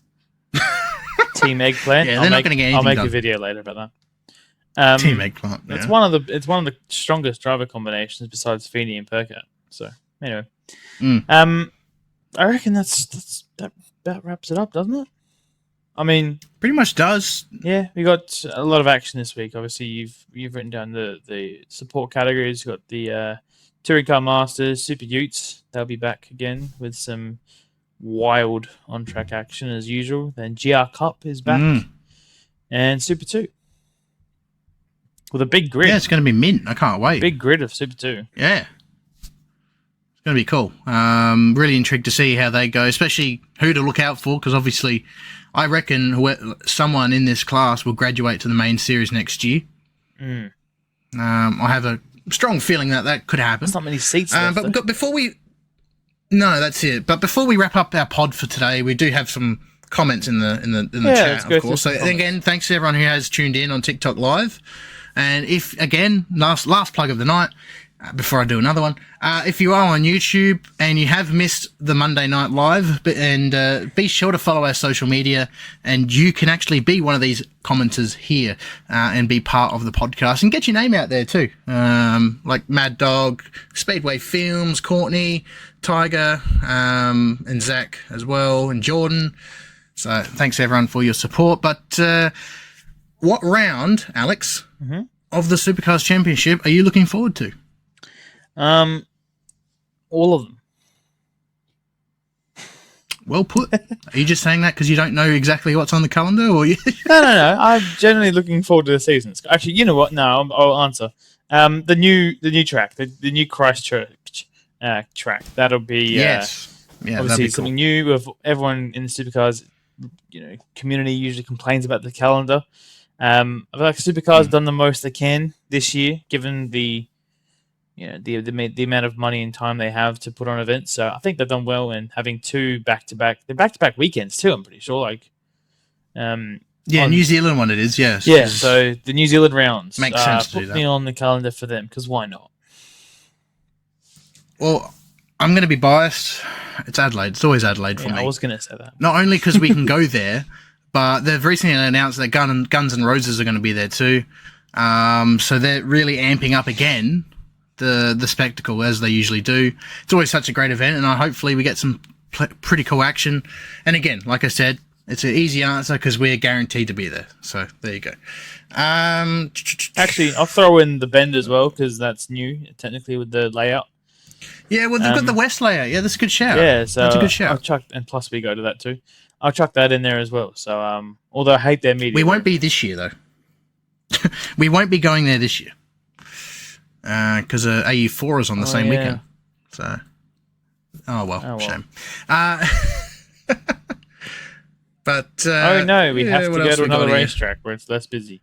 Team Eggplant. Yeah, they're not going to get anything I'll make done. a video later about that. Team Eggplant. Yeah. It's one of the strongest driver combinations besides Feeney and Percat. So anyway, I reckon that wraps it up, doesn't it? I mean, pretty much does. Yeah, we got a lot of action this week. Obviously, you've written down the support categories. You got the Touring Car Masters, Super Utes. They'll be back again with some wild on-track action as usual. Then GR Cup is back, and Super 2 with a big grid. Yeah, it's going to be mint. I can't wait. Big grid of Super 2. Yeah, it's going to be cool. Really intrigued to see how they go, especially who to look out for, because obviously I reckon someone in this class will graduate to the main series next year. I have a strong feeling that could happen. There's not many seats left. But No, that's it. But before we wrap up our pod for today, we do have some comments in the chat, of course. So again, thanks to everyone who has tuned in on TikTok Live. And if, again, last plug of the night, before I do another one, if you are on YouTube and you have missed the Monday Night Live, and be sure to follow our social media, and you can actually be one of these commenters here and be part of the podcast and get your name out there too. Like Mad Dog, Speedway Films, Courtney, Tiger, and Zach as well, and Jordan. So thanks everyone for your support. But what round, Alex, of the Supercars Championship are you looking forward to? All of them. Well put. Are you just saying that because you don't know exactly what's on the calendar, or you? No. I'm generally looking forward to the seasons. Actually, you know what? No, I'll answer. The new track, the new Christchurch track. That'll be yes. Yeah, obviously that'd be something new. With everyone in the Supercars, community usually complains about the calendar. I feel like Supercars done the most they can this year, given the amount of money and time they have to put on events. So I think they've done well in having two back-to-back weekends too, I'm pretty sure. New Zealand one it is, yes. Yeah, so the New Zealand rounds. Makes sense to do that. Put me on the calendar for them, because why not? Well, I'm going to be biased. It's Adelaide. It's always Adelaide for me. I was going to say that. Not only because we can go there, but they've recently announced that Guns N' Roses are going to be there too. So they're really amping up again the spectacle, as they usually do. It's always such a great event, and hopefully we get some pretty cool action. And again, like I said, it's an easy answer because we're guaranteed to be there. So there you go. Actually, I'll throw in the Bend as well, because that's new technically with the layout. Yeah, well, they've got the West layout. Yeah, that's a good shout. Yeah, so that's a good shout. And plus we go to that too. I'll chuck that in there as well. So, although I hate their media, we won't be this year though. We won't be going there this year. Because AU4 is on the same weekend. So, shame. But we have to go to another racetrack where it's less busy.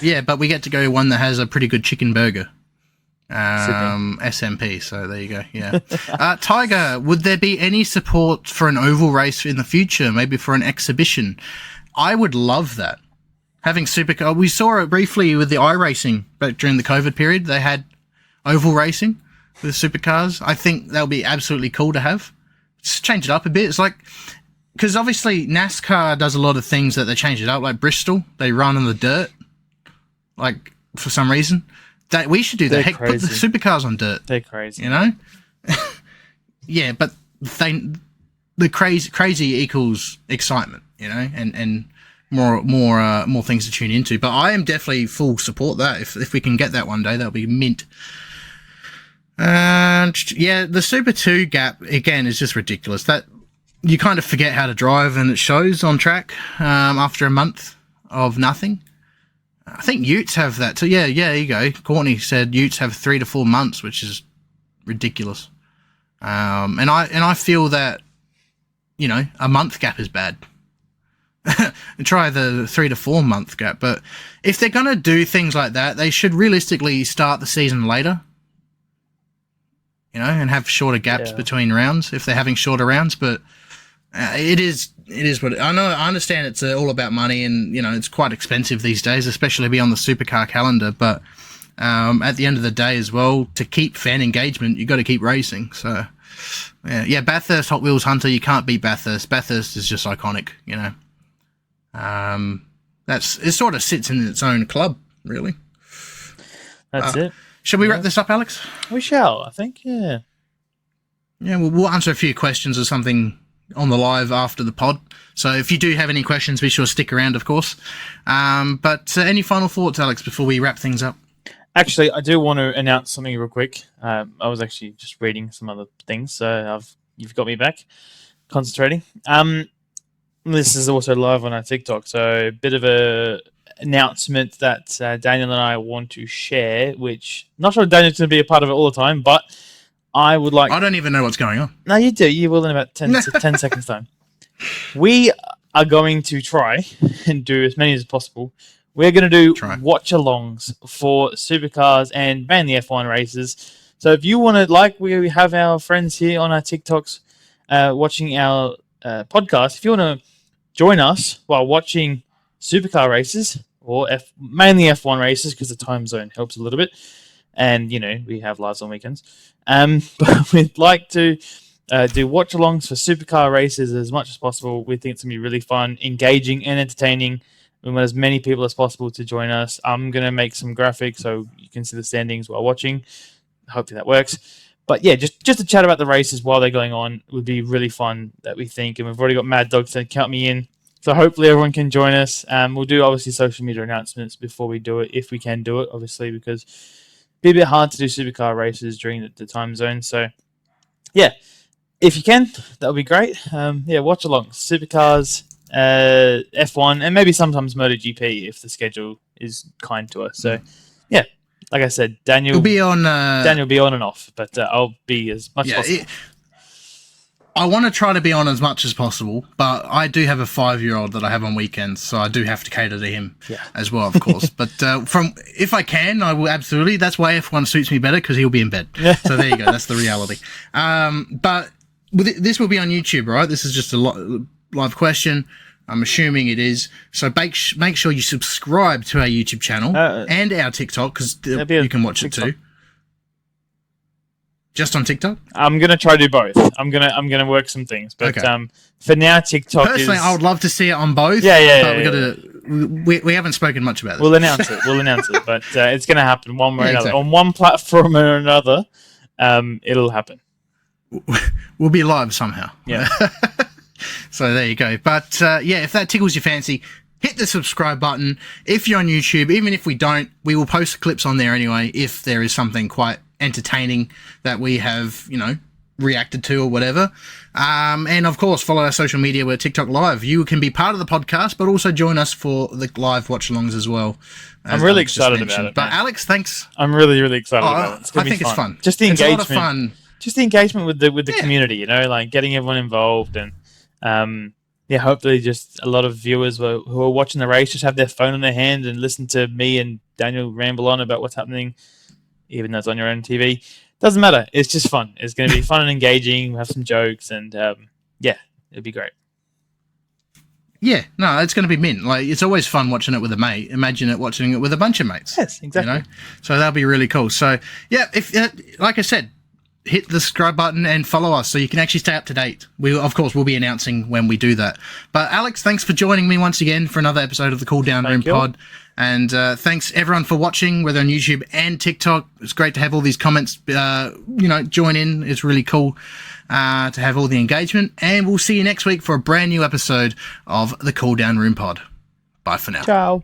Yeah, but we get to go one that has a pretty good chicken burger. SMP. So there you go. Yeah. Tiger, would there be any support for an oval race in the future? Maybe for an exhibition? I would love that. Having supercar, we saw it briefly with the iRacing, but during the COVID period, they had oval racing with supercars. I think that would be absolutely cool to have. Just change it up a bit. It's like, because obviously NASCAR does a lot of things that they change it up, like Bristol, they run in the dirt, like for some reason. That we should do that. Heck, put the supercars on dirt. They're crazy, Yeah, but the crazy equals excitement, and more things to tune into. But I am definitely full support that. If we can get that one day, that'll be mint. And the Super 2 gap again is just ridiculous. That you kind of forget how to drive, and it shows on track after a month of nothing. I think Utes have that too. Yeah, there you go. Courtney said Utes have 3 to 4 months, which is ridiculous. And I feel that a month gap is bad. Try the 3 to 4 month gap, but if they're gonna do things like that, they should realistically start the season later. And have shorter gaps between rounds if they're having shorter rounds. But it is what I know. I understand it's all about money, and it's quite expensive these days, especially to be on the supercar calendar. But at the end of the day, as well, to keep fan engagement, you got to keep racing. So yeah, Bathurst Hot Wheels Hunter, you can't beat Bathurst. Bathurst is just iconic. It sort of sits in its own club, really. That's it. Shall we wrap this up, Alex? We shall, I think. Yeah. Yeah, we'll answer a few questions or something on the live after the pod. So if you do have any questions, be sure to stick around, of course. But any final thoughts, Alex, before we wrap things up? Actually, I do want to announce something real quick. I was actually just reading some other things, so you've got me back, concentrating. This is also live on our TikTok, so a bit of a announcement that Daniel and I want to share, which not sure Daniel's going to be a part of it all the time, but I would like... I don't even know what's going on. No, you do. You will in about 10 seconds time. We are going to try and do as many as possible. We're going to do watch-alongs for supercars and mainly F1 races. So if you want to, like we have our friends here on our TikToks watching our podcast, if you want to join us while watching supercar races or mainly F1 races because the time zone helps a little bit, and we have lives on weekends. But we'd like to do watch-alongs for supercar races as much as possible. We think it's going to be really fun, engaging, and entertaining. We want as many people as possible to join us. I'm going to make some graphics so you can see the standings while watching. Hopefully that works. But yeah, just to chat about the races while they're going on would be really fun, that we think. And we've already got Mad Dog to count me in. So hopefully everyone can join us. We'll do obviously social media announcements before we do it, if we can do it, obviously, because it'd be a bit hard to do supercar races during the time zone. So yeah, if you can, that would be great. Watch along supercars, F1, and maybe sometimes MotoGP if the schedule is kind to us. So yeah. Like I said, Daniel will be on and off, but I'll be as much as possible. I want to try to be on as much as possible, but I do have a 5-year-old that I have on weekends, so I do have to cater to him as well, of course. But if I can, I will absolutely. That's why F1 suits me better, because he'll be in bed. So there you go. That's the reality. But this will be on YouTube, right? This is just a live question. I'm assuming it is. So make sure you subscribe to our YouTube channel and our TikTok, because you can watch TikTok. It too. Just on TikTok? I'm gonna try to do both. I'm gonna work some things, but for now, TikTok. Personally, I would love to see it on both. But we haven't spoken much about it. We'll announce it, but it's gonna happen one way or another. Exactly. On one platform or another, it'll happen. We'll be live somehow. Yeah. So there you go. But if that tickles your fancy, hit the subscribe button. If you're on YouTube, even if we don't, we will post clips on there anyway if there is something quite entertaining that we have, reacted to or whatever. And of course, follow our social media. We're TikTok Live. You can be part of the podcast, but also join us for the live watch-alongs as well. I'm really excited about it. But Alex, thanks. I'm really, really excited about it. I think it's fun. Just the engagement. It's a lot of fun. Just the engagement with the community, like getting everyone involved, and hopefully just a lot of viewers who are watching the race just have their phone in their hand and listen to me and Daniel ramble on about what's happening, even though it's on your own TV. Doesn't matter. It's just fun. It's going to be fun and engaging. We'll have some jokes, and it'll be great. Yeah, no, it's going to be mint. Like, it's always fun watching it with a mate. Imagine watching it with a bunch of mates. Yes, exactly. So that'll be really cool. So yeah, if like I said, hit the subscribe button and follow us so you can actually stay up to date. We'll be announcing when we do that. But Alex, thanks for joining me once again for another episode of the Cooldown Room Pod. And thanks everyone for watching, whether on YouTube and TikTok. It's great to have all these comments, join in. It's really cool to have all the engagement. And we'll see you next week for a brand new episode of the Cooldown Room Pod. Bye for now. Ciao.